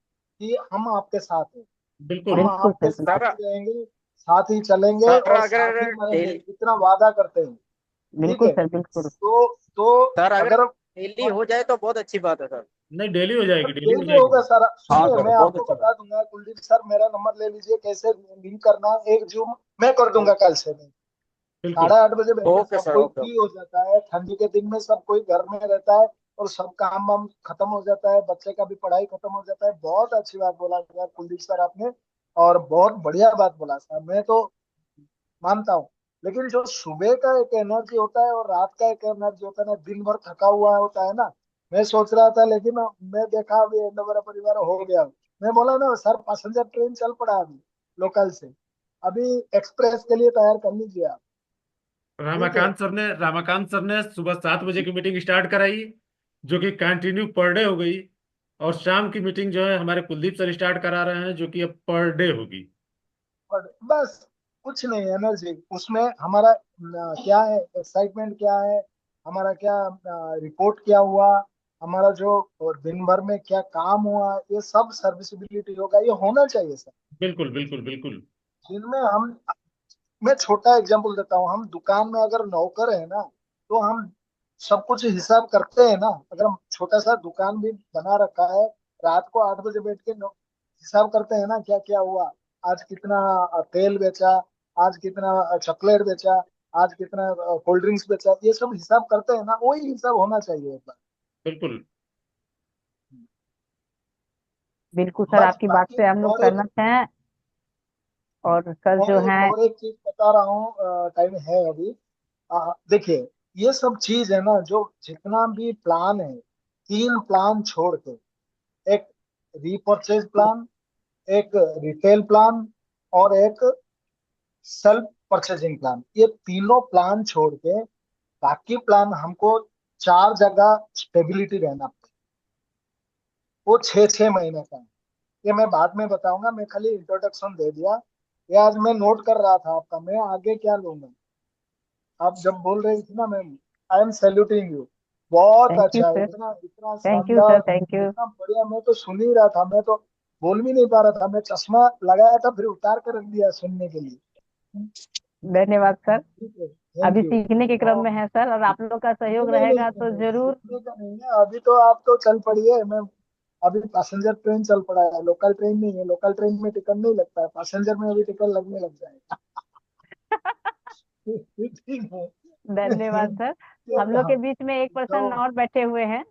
कि हम आपके साथ हैं। बिल्कुल। हम बिल्कुल आपके सर, साथ बिल्कुल। सर ही रहेंगे, साथ ही चलेंगे सर और साथ ही अगर मरेंगे, डेली इतना वादा करते हैं। ठीक बिल्कुल है। सर, बिल्कुल। तो सर अगर अगर डेली हो जाए तो बहुत अच्छी बात है सर। नहीं, डेली हो जाएगी, डेली हो डेली होगा जाएगी। सर, हाँ सुनिए, सर, मैं बहुत आपको अच्छा। बता दूंगा, कुलदीप सर मेरा नंबर ले लीजिए, कैसे लिंक करना है, एक जूम मैं कर दूंगा कल से। मैं बिल्कुल। 8:30 बजे बैठे, ओके सब सर, कोई ओके फ्री ओके। हो जाता है, ठंडी के दिन में सब कोई घर में रहता है और सब काम वाम खत्म हो जाता है, बच्चे का भी पढ़ाई खत्म हो जाता है। बहुत अच्छी बात बोला यार कुलदीप सर आपने, और बहुत बढ़िया बात बोला सर, मैं तो मानता हूँ। लेकिन जो सुबह का एक एनर्जी होता है और रात का एक एनर्जी होता है ना, दिन भर थका हुआ होता है ना, मैं सोच रहा था, लेकिन मैं देखा अभी मेरा परिवार हो गया। मैं बोला ना सर, पैसेंजर ट्रेन चल पड़ा अभी। लोकल से। अभी एक्सप्रेस के लिए तैयार कर लीजिए आप। ठीक है। रामाकांत सर ने सुबह 7 बजे की मीटिंग स्टार्ट कराई, जो कि कंटिन्यू पर डे हो गई। और शाम की मीटिंग जो है हमारे कुलदीप सर स्टार्ट करा रहे हैं, जो कि अब पर डे होगी। और बस कुछ नहीं, एनर्जी उसमें हमारा क्या है, एक्साइटमेंट क्या है, हमारा क्या रिपोर्ट क्या हुआ, हमारा जो और दिन भर में क्या काम हुआ, ये सब सर्विसिबिलिटी होगा, ये होना चाहिए सर। बिल्कुल बिल्कुल बिल्कुल। जिनमें हम, मैं छोटा एग्जांपल देता हूँ, हम दुकान में अगर नौकर है ना, तो हम सब कुछ हिसाब करते हैं ना। अगर हम छोटा सा दुकान भी बना रखा है, रात को 8 बजे बैठ के हिसाब करते हैं ना, क्या क्या हुआ, आज कितना तेल बेचा, आज कितना चॉकलेट बेचा, आज कितना कोल्ड ड्रिंक्स बेचा, ये सब हिसाब करते हैं ना, वही हिसाब होना चाहिए एक बार। बिल्कुल बिल्कुल सर, बस आपकी बात बाकी से हम लोग और एक, सहमत हैं। और सर जो है, और एक चीज बता रहा हूँ, टाइम है अभी। देखिए, ये सब चीज है ना, जो जितना भी प्लान है, 3 प्लान छोड़ के, एक रीपरचेज प्लान, एक रिटेल प्लान, और एक सेल्फ परचेजिंग प्लान, ये तीनों प्लान छोड़ के बाकी प्लान हमको 4 जगह स्टेबिलिटी रहना पड़ेगा। वो 6 6 महीने का है। ये मैं बाद में बताऊंगा, मैं खाली इंट्रोडक्शन दे दिया। ये आज मैं नोट कर रहा था आपका, मैं आगे क्या लूंगा। आप जब बोल रही थी ना ma'am, I am saluting you. बहुत थैंक यू अच्छा, सर। इतना इतना थैंक यू सर। शानदार, थैंक यू। इतना बढ़िया। मैं तो सुन ही रहा था, मैं तो बोल भी नहीं पा रहा था, मैं चश्मा लगाया था फिर उतार कर रख दिया सुनने के लिए। धन्यवाद सर। ठीक है, थैंक अभी यू। सीखने के क्रम और में है सर, और आप लोग का नहीं सहयोग नहीं नहीं रहेगा नहीं तो नहीं, जरूर। सीखने का नहीं है अभी, तो आप तो चल पड़िए। मैं अभी पैसेंजर ट्रेन चल पड़ा है, लोकल ट्रेन नहीं है। लोकल ट्रेन में टिकट नहीं लगता है, पैसेंजर में अभी टिकट लगने लग जाएगा। ठीक है। धन्यवाद सर। हम लोग के हाँ, बीच में एक पर्सन तो और बैठे हुए हैं,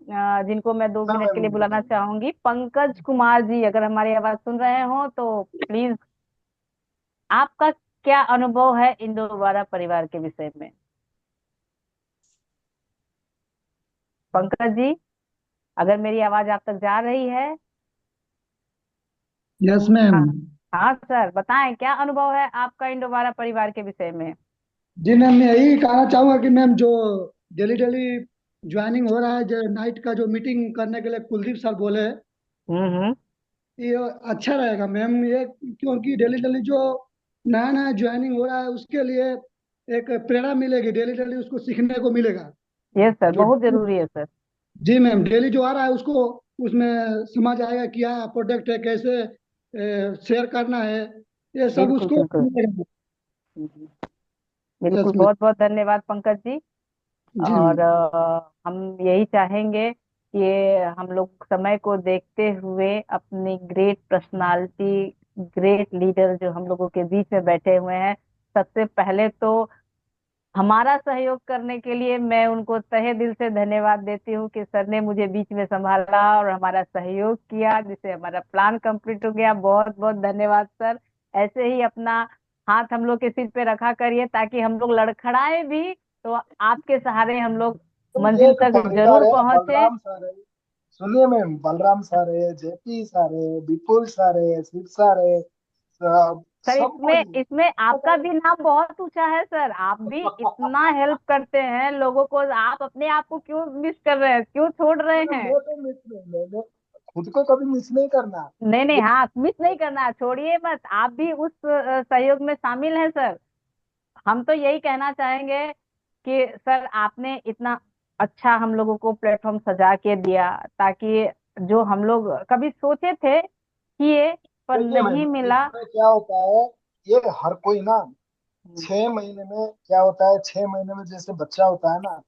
जिनको मैं दो हाँ मिनट के लिए मैम बुलाना बताइए। चाहूंगी। पंकज कुमार जी, अगर हमारी आवाज सुन रहे हो तो प्लीज, आपका क्या अनुभव है इंदौरा परिवार के विषय में? पंकज जी, अगर मेरी आवाज आप तक जा रही है। Yes ma'am. हाँ। हाँ सर, बताएं क्या अनुभव है आपका इंदौरा परिवार के विषय में? जी मैम, मैं यही कहना चाहूंगा कि मैम जो डेली डेली ज्वाइनिंग हो रहा है, जो नाइट का जो मीटिंग करने के लिए कुलदीप सर बोले, हम्म। ये अच्छा रहेगा मैम। ये क्योंकि डेली डेली जो नया नया ज्वाइनिंग हो रहा है उसके लिए एक प्रेरणा मिलेगी, डेली डेली उसको सीखने को मिलेगा। यस सर, जो बहुत जरूरी है सर। जी मैम, डेली जो आ रहा है उसको उसमें समझ आएगा क्या प्रोडक्ट है, कैसे शेयर करना है, ये सब बिल्कुल उसको बिल्कुल। मिलेगा। हम्म, यस बिल्कुल, मैम। बहुत बहुत धन्यवाद पंकज जी। जी और मैम। हम यही चाहेंगे कि हम लोग समय को देखते हुए अपनी ग्रेट पर्सनालिटी, ग्रेट लीडर जो हम लोगों के बीच में बैठे हुए हैं, सबसे पहले तो हमारा सहयोग करने के लिए मैं उनको तहे दिल से धन्यवाद देती हूँ कि सर ने मुझे बीच में संभाला और हमारा सहयोग किया, जिससे हमारा प्लान कंप्लीट हो गया। बहुत बहुत धन्यवाद सर। ऐसे ही अपना हाथ हम लोग के सिर पे रखा करिए, ताकि हम लोग लड़खड़ाए भी तो आपके सहारे हम लोग तो ये मंजिल एक तक परिवार जरूर है, पहुंचे। बलराम सर है। सुनिए मैम, बलराम सर है, जेपी सर है, विपुल सर है, शिव सर है, सर, सब इसमें कोई इसमें आपका है। भी नाम बहुत ऊंचा है सर। आप भी इतना हेल्प करते हैं लोगों को, आप अपने आप को क्यों मिस कर रहे हैं, क्यों छोड़ रहे मैं हैं? तो मिस नहीं, मैंने खुद को कभी मिस नहीं करना। नहीं नहीं, ये हाँ, मिस नहीं करना, छोड़िए मत, आप भी उस सहयोग में शामिल हैं सर। हम तो यही कहना चाहेंगे कि सर, आपने इतना अच्छा हम लोगों को प्लेटफॉर्म सजा के दिया, ताकि जो हम लोग कभी सोचे थे किए पर देखिए नहीं मैम, मिला। इसमें क्या होता है, ये हर कोई ना 6 महीने में क्या होता है, 6 महीने में जैसे बच्चा होता है ना,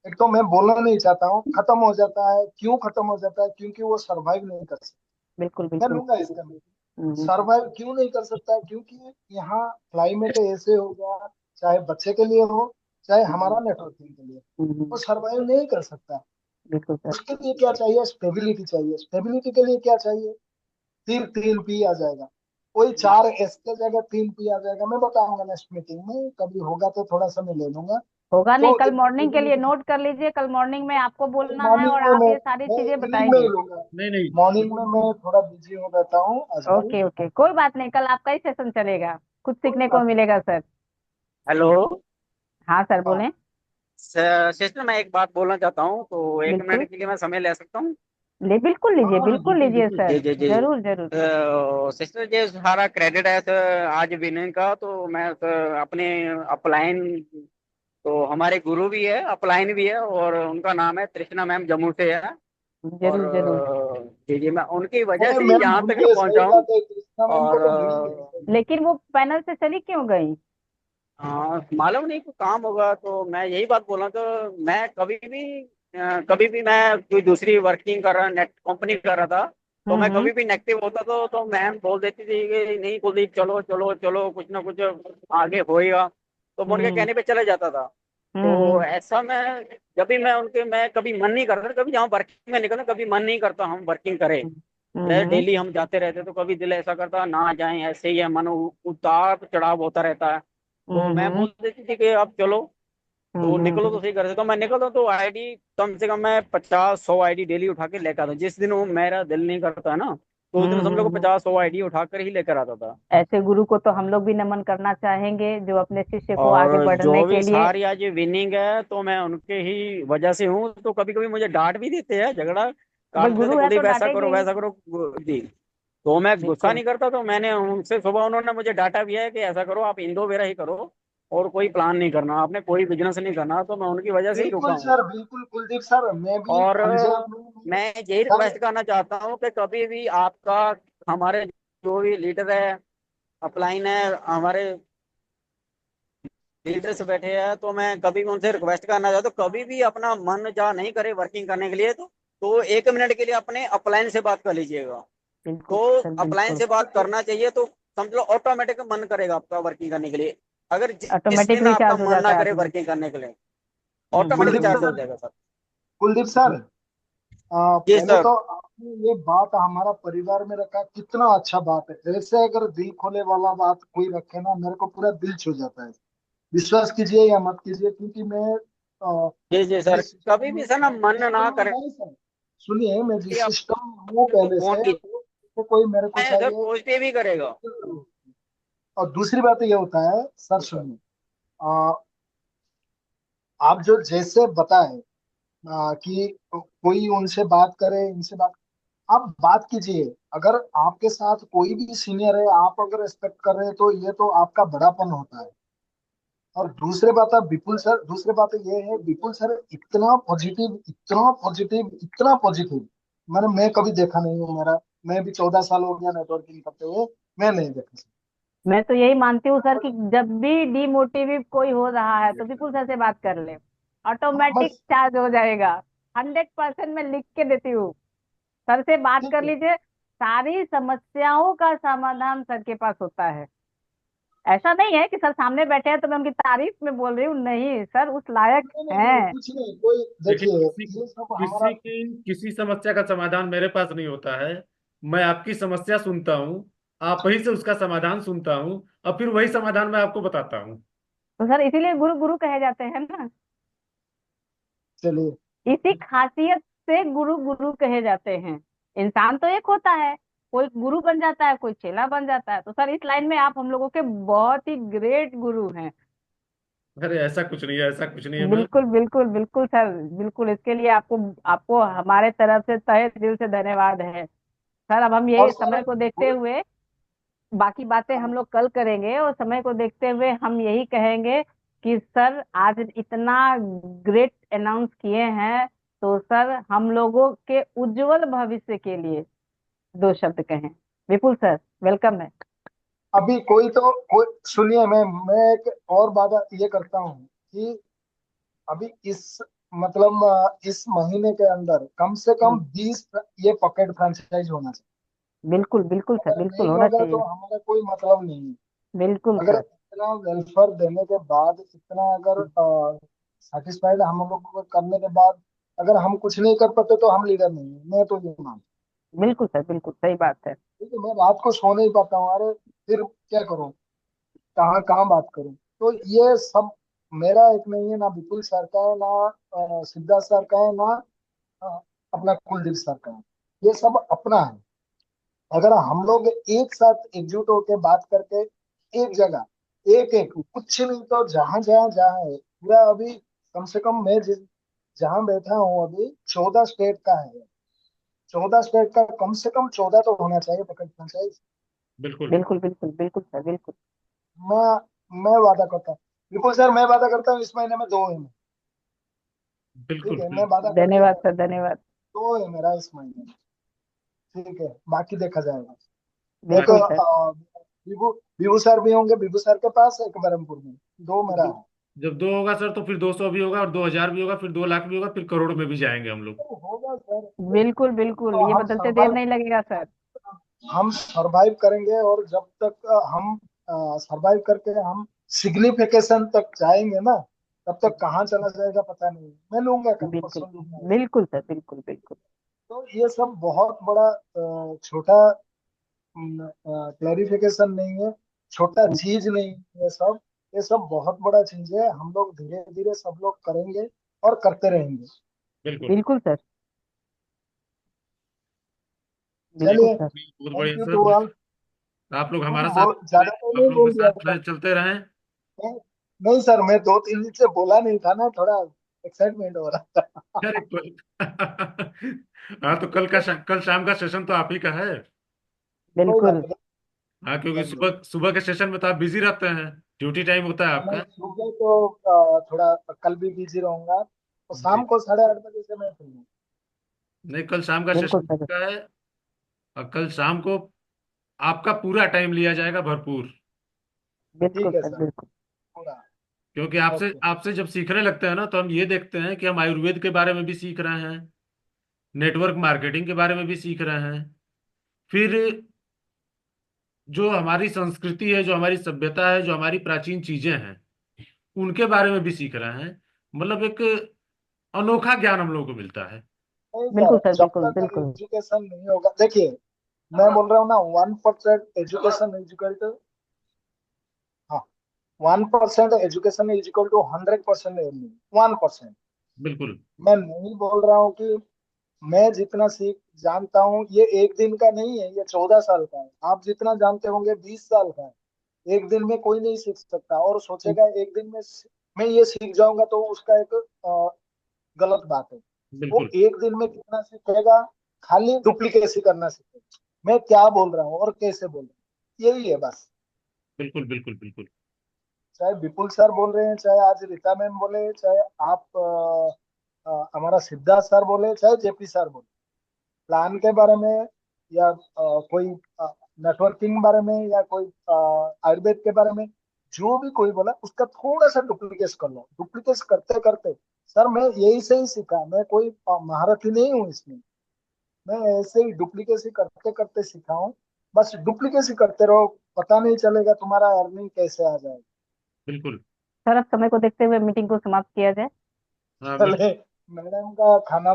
एक तो मैं बोलना नहीं चाहता हूँ, खत्म हो जाता है। क्यों खत्म हो जाता है? क्योंकि वो सरवाइव नहीं कर सकता। बिल्कुल मैं बिल्कुल। लूंगा इसका, हम्म, सरवाइव क्यों नहीं कर सकता है? क्योंकि यहाँ क्लाइमेट ऐसे हो गया, चाहे बच्चे के लिए हो, चाहे हमारा नेटवर्किंग के लिए, वो हम्म, सरवाइव नहीं कर सकता। बिल्कुल सर। उसके लिए क्या चाहिए? स्टेबिलिटी चाहिए। स्टेबिलिटी के लिए क्या चाहिए? फिर 3 P आ जाएगा। वही 4 S के जगह 3P आ जाएगा। मैं बताऊंगा नेक्स्ट मीटिंग में, कभी होगा तो थोड़ा समय ले लूंगा। होगा नहीं, तो कल एक मॉर्निंग के लिए मीटिंग नोट कर लीजिए, कल मॉर्निंग में आपको बोलना है मॉर्निंग और में आप ये सारी मैं चीजें इवनिंग में ही बताएंगे। लूंगा। नहीं नहीं, मॉर्निंग में मैं थोड़ा बिजी हो रहता हूँ आजकल। ओके ओके, कोई बात नहीं, कल आपका ही सेशन चलेगा, कुछ सीखने को मिलेगा सर। हेलो। हाँ सर हाँ बोलें। सिस्टर, मैं एक बात बोलना चाहता हूँ, तो एक बिल्कुल मिनट के लिए मैं समय ले सकता हूँ? बिल्कुल लीजिए, हाँ, बिल्कुल बिल्कुल लीजिए बिल्कुल। सर। जी जी जी। जरूर जरूर। सिस्टर जी, सारा क्रेडिट है सर आज विनय का, तो मैं सर अपने अपलाइन, तो हमारे गुरु भी है, अपलाइन भी है, और उनका नाम है तृष्णा मैम, जम्मू से है। और जरूर जरूर। जी जी, मैं उनकी वजह नहीं से ही मैम यहाँ भूल तक गए, पहुंचा सही हूँ। बात है, कृष्णा मैम को और तो भूल ही गए। लेकिन वो पैनल से चली क्यों गई? हाँ, मालूम नहीं कोई काम होगा, तो मैं यही बात बोला, तो मैं कभी भी मैं कोई दूसरी वर्किंग कर रहा, नेट कंपनी कर रहा था, तो मैं हम्म। कभी भी नेगेटिव होता तो मैम बोल देती थी कि नहीं कुलदीप, चलो चलो चलो, कुछ ना कुछ आगे होएगा, तो मैं उनके हम्म कहने पे चले जाता था। तो हम्म। ऐसा मैं कभी मन नहीं करता, कभी जहाँ वर्किंग में निकलना, कभी मन नहीं करता हम वर्किंग करें। हम्म डेली हम जाते रहते, तो कभी दिल ऐसा करता ना जाएं, ऐसे ही है, मन उतार चढ़ाव होता रहता है। तो मैं हम्म बोल देती थी कि आप चलो, तो निकलो, तो हम्म। सही कर से, तो मैं निकलता हूँ, तो आईडी कम से कम मैं 50-100 आईडी डेली उठा के लेकर आता हूँ। जिस दिन वो मेरा दिल नहीं करता है ना, तो उस दिन समझ लो को हम्म। 50-100 आईडी उठा कर ही लेकर आता था। ऐसे गुरु को तो हम लोग भी नमन करना चाहेंगे, जो अपने शिष्य को आगे और बढ़ने जो के भी लिए। सारी आज विनिंग है, तो मैं उनके ही वजह से हूँ। तो कभी कभी मुझे डांट भी देते हैं, झगड़ा भाई काट देते, गुरु है तो कुलदीप ऐसा डांटेंगे करो ही। वैसा करो जी। तो मैं गुस्सा बिल्कुल। नहीं करता, तो मैंने उनसे सुबह, उन्होंने मुझे डांटा भी है कि ऐसा करो, आप इंदो वेरा ही करो, और कोई प्लान नहीं करना आपने, कोई बिजनेस नहीं करना। तो मैं उनकी वजह से ही रुका बिल्कुल हूँ। सर, बिल्कुल कुलदीप सर, मैं भी और पंजाब में मैं यही सर। रिक्वेस्ट करना चाहता हूँ कि कभी भी आपका, हमारे जो भी लीडर है, अपलाइन है, हमारे लीडर्स बैठे हैं, तो मैं कभी भी उनसे रिक्वेस्ट करना चाहता हूँ, कभी भी अपना मन जा नहीं करे वर्किंग करने के लिए, तो 1 मिनट के लिए अपने अपलाइन से बात कर लीजिएगा। बिल्कुल तो सर अपलाइन बिल्कुल। से बात करना चाहिए, तो समझ लो ऑटोमेटिक मन करेगा आपका वर्किंग करने के लिए। अगर जिस ऑटोमेटिक दिन आपका रिचार्ज हो मन जाता ना है करे आदमी। वर्किंग करने के लिए, ऑटोमेटिक हम्म। चार्ज हो जाएगा सर। कुलदीप सर, जी पहले सर। तो आपने ये बात हमारा परिवार में रखा, कितना अच्छा बात है। ऐसे अगर दिल खोले वाला बात कोई रखे ना, मेरे को पूरा दिल छू जाता है। विश्वास कीजिए या मत कीजिए, क्योंकि मैं जी जी सर, जिस कभी सिस्टम में भी सर ना मन ना सिस्टम में करे, है सर, सुनिए, मैं जिस आप सिस्टम में हूँ उनको पहले फोन से, कीजिए, तो कोई मेरे को सर चाहिए। पहुंचते भी करेगा। और दूसरी बात ये होता है सर, सुनिए, अ, आप जो जैसे बताएं, कि कोई उनसे बात करे, इनसे बात, आप बात कीजिए। अगर आपके साथ कोई भी सीनियर है, आप अगर रिस्पेक्ट कर रहे हैं, तो ये तो आपका बड़ापन होता है। और दूसरे बात है विपुल सर, दूसरी बात ये है विपुल सर, इतना पॉजिटिव, इतना पॉजिटिव, इतना पॉजिटिव मैं कभी देखा नहीं हूँ। मेरा, मैं भी 14 साल हो गया नेटवर्किंग करते हुए, मैं नहीं देखा सर। मैं तो यही मानती हूँ सर कि जब भी डिमोटिवेट कोई हो रहा है तो विपुल सर से बात कर ले, हाँ ऑटोमेटिक बस, चार्ज हो जाएगा। 100% मैं लिख के देती हूँ। सर से बात ठीक कर है। लीजिए, सारी समस्याओं का समाधान सर के पास होता है। ऐसा नहीं है कि सर सामने बैठे हैं तो मैं उनकी तारीफ में बोल रही हूँ, नहीं सर उस लायक नहीं नहीं नहीं, हैं। कुछ नहीं, कोई देखिए, देखिए, किसी ये सब हमारा। किसी की किसी समस्या का समाधान मेरे पास नहीं होता है। मैं आपकी समस्या सुनता हूँ, आप ही से उसका समाधान सुनता हूँ, और फिर वही समाधान मैं आपको बताता हूँ। तो सर इसीलिए गुरु गुरु कहे जाते हैं ना। चलिए, इसी खासियत से गुरु गुरु कहे जाते हैं। इंसान तो एक होता है, कोई गुरु बन जाता है, कोई चेला बन जाता है। तो सर इस लाइन में आप हम लोगों के बहुत ही ग्रेट गुरु हैं। अरे ऐसा कुछ नहीं है, ऐसा कुछ नहीं है मैम। बिल्कुल बिल्कुल बिल्कुल सर, बिल्कुल इसके लिए आपको आपको हमारे तरफ से तहे दिल से धन्यवाद है सर। अब हम और यही सर, समय को देखते हुए, बाकी बातें हम लोग कल करेंगे, और समय को देखते हुए हम यही कहेंगे कि सर आज इतना ग्रेट अनाउंस किए हैं, तो सर हम लोगों के उज्जवल भविष्य के लिए 2 शब्द कहें। विपुल सर वेलकम है। अभी कोई सुनिए, मैं एक और बात ये करता हूँ कि अभी इस, मतलब इस महीने के अंदर कम से कम 20 ये पॉकेट फ्रेंचाइज होना चाहिए। बिल्कुल बिल्कुल सर, अगर बिल्कुल नहीं होना होगा चाहिए। तो हमारा कोई मतलब नहीं है। बिल्कुल अगर सर। इतना वेलफेयर देने के बाद, इतना अगर सेटिस्फाइड हम लोग को करने के बाद, अगर हम कुछ नहीं कर पाते, तो हम लीडर नहीं है। मैं तो ये मानता बिल्कुल सर, बिल्कुल सही बात है। ठीक है, मैं रात को सो नहीं पाता हूँ। अरे फिर क्या करूँ, कहाँ कहाँ बात करूँ। तो ये सब मेरा एक नहीं है, ना विपुल सर का है, ना सिद्धार्थ सर का है, ना अ, अपना कुलदीप सर का है। ये सब अपना है। अगर हम लोग एक साथ एकजुट होकर बात करके एक जगह एक एक कुछ नहीं तो जहां जहां जहां है पूरा, अभी कम से कम मैं जिस जहां बैठा हूँ अभी 14 स्टेट का है। 14 स्टेट का कम से कम 14 तो होना चाहिए, पकड़ना चाहिए। बिल्कुल बिल्कुल बिल्कुल बिल्कुल सर, बिल्कुल। मैं वादा करता हूँ विपुल सर, मैं वादा करता हूँ इस महीने में 2 है। ठीक बिल्कुल है, मैं बिल्कुल। वादा करके धन्यवाद सर, धन्यवाद। 2 है मेरा इस महीने में। ठीक है, बाकी देखा जाएगा। एक बिल्कुल सर। विभू विभू सर भी होंगे, विभू सर के पास एक बरहमपुर में 2 जब मेरा दो है। जब 2 होगा सर तो फिर 200 भी होगा, और 2000 भी होगा, फिर 2 लाख भी होगा, फिर करोड़ में भी जाएंगे हम लोग। तो होगा सर। बिल्कुल बिल्कुल, तो ये हम बदलते देर सरवाइव नहीं लगेगा सर। हम सरवाइव करेंगे, और जब तक हम सरवाइव करके हम सिग्निफिकेशन तक जाएंगे ना, तब तक कहाँ चला जाएगा पता नहीं। मैं लूंगा, कल बिल्कुल परसों लूंगा। बिल्कुल सर, बिल्कुल बिल्कुल। तो ये सब बहुत बड़ा छोटा क्लैरिफिकेशन नहीं है, छोटा चीज नहीं है ये सब। ये सब बहुत बड़ा चीज है। हम लोग धीरे धीरे सब लोग करेंगे और करते रहेंगे। बिल्कुल। बिल्कुल सर, बिल्कुल चलिए, चलिए, सर। बहुत थैंक बढ़िया यू सर। To all. आप लोग हमारा साथ बहुत दें, ज्यादा तो आप नहीं लोगों के बोल दिया साथ था। चलते रहें। नहीं नहीं सर, मैं 2-3 दिन से बोला नहीं था ना, थोड़ा एक्साइटमेंट हो रहा था। अरे हाँ, तो कल शाम का सेशन तो आप ही का है। कोई बात बिल्कुल। नहीं। हाँ, क्योंकि कर लो। सुबह सुबह के सेशन में तो आप बिजी रहते हैं, ड्यूटी टाइम होता है मैं आपका। सुबह तो थोड़ा कल भी बिजी रहूंगा, तो जी। शाम को 8:30 बजे से मैं फ्री हूँ। नहीं, कल शाम का बिल्कुल सेशन सर। का है, और कल शाम को आपका पूरा टाइम लिया जाएगा, भरपूर। बिल्कुल ठीक है सर, सर, बिल्कुल। पूरा। क्योंकि आपसे ओके। आपसे जब सीखने लगते हैं ना, तो हम ये देखते हैं कि हम आयुर्वेद के बारे में भी सीख रहे हैं, नेटवर्क मार्केटिंग के बारे में भी सीख रहे हैं, फिर जो हमारी संस्कृति है, जो हमारी सभ्यता है, जो हमारी प्राचीन चीजें हैं, उनके बारे में भी सीख रहे हैं। मतलब एक अनोखा ज्ञान हम लोगों को मिलता है। नहीं बिल्कुल सर, सर, जब बिल्कुल तक बिल्कुल। एजुकेशन नहीं होगा, देखिए मैं बोल रहा हूँ ना, 1% एजुकेशन इज इक्वल टू, हाँ, 1% education is equal to 100% earning. 1%। बिल्कुल मैं नहीं बोल रहा हूँ कि मैं जितना सीख जानता हूँ ये एक दिन का नहीं है, ये 14 साल का है। आप जितना जानते होंगे 20 साल का है। एक दिन में कोई नहीं सीख सकता और सोचेगा एक दिन में मैं ये सीख जाऊंगा, तो उसका एक गलत बात है। वो बिल्कुल एक दिन में कितना सीखेगा, खाली डुप्लीकेसी करना सीखेगा। मैं क्या बोल रहा हूँ और कैसे बोल रहा हूँ, यही है बस। बिल्कुल बिल्कुल बिल्कुल। चाहे विपुल सर बोल रहे हैं, चाहे आज रीता मैम बोले, चाहे आप हमारा सिद्धार्थ सर बोले, चाहे जेपी सर बोले, प्लान के बारे में या कोई नेटवर्किंग बारे में या कोई आयुर्वेद के बारे में, जो भी कोई बोला उसका थोड़ा सा डुप्लीकेट कर लो। डुप्लीकेट करते करते, सर मैं यही से ही सीखा, मैं कोई महारथी नहीं हूँ इसमें। मैं ऐसे ही डुप्लीकेसी करते करते सीखा हूँ। बस डुप्लीकेसी करते रहो, पता नहीं चलेगा तुम्हारा अर्निंग कैसे आ जाएगा। बिल्कुल। सर, अब समय को देखते हुए मीटिंग को समाप्त किया जाए। हाँ, चले, मैडम का खाना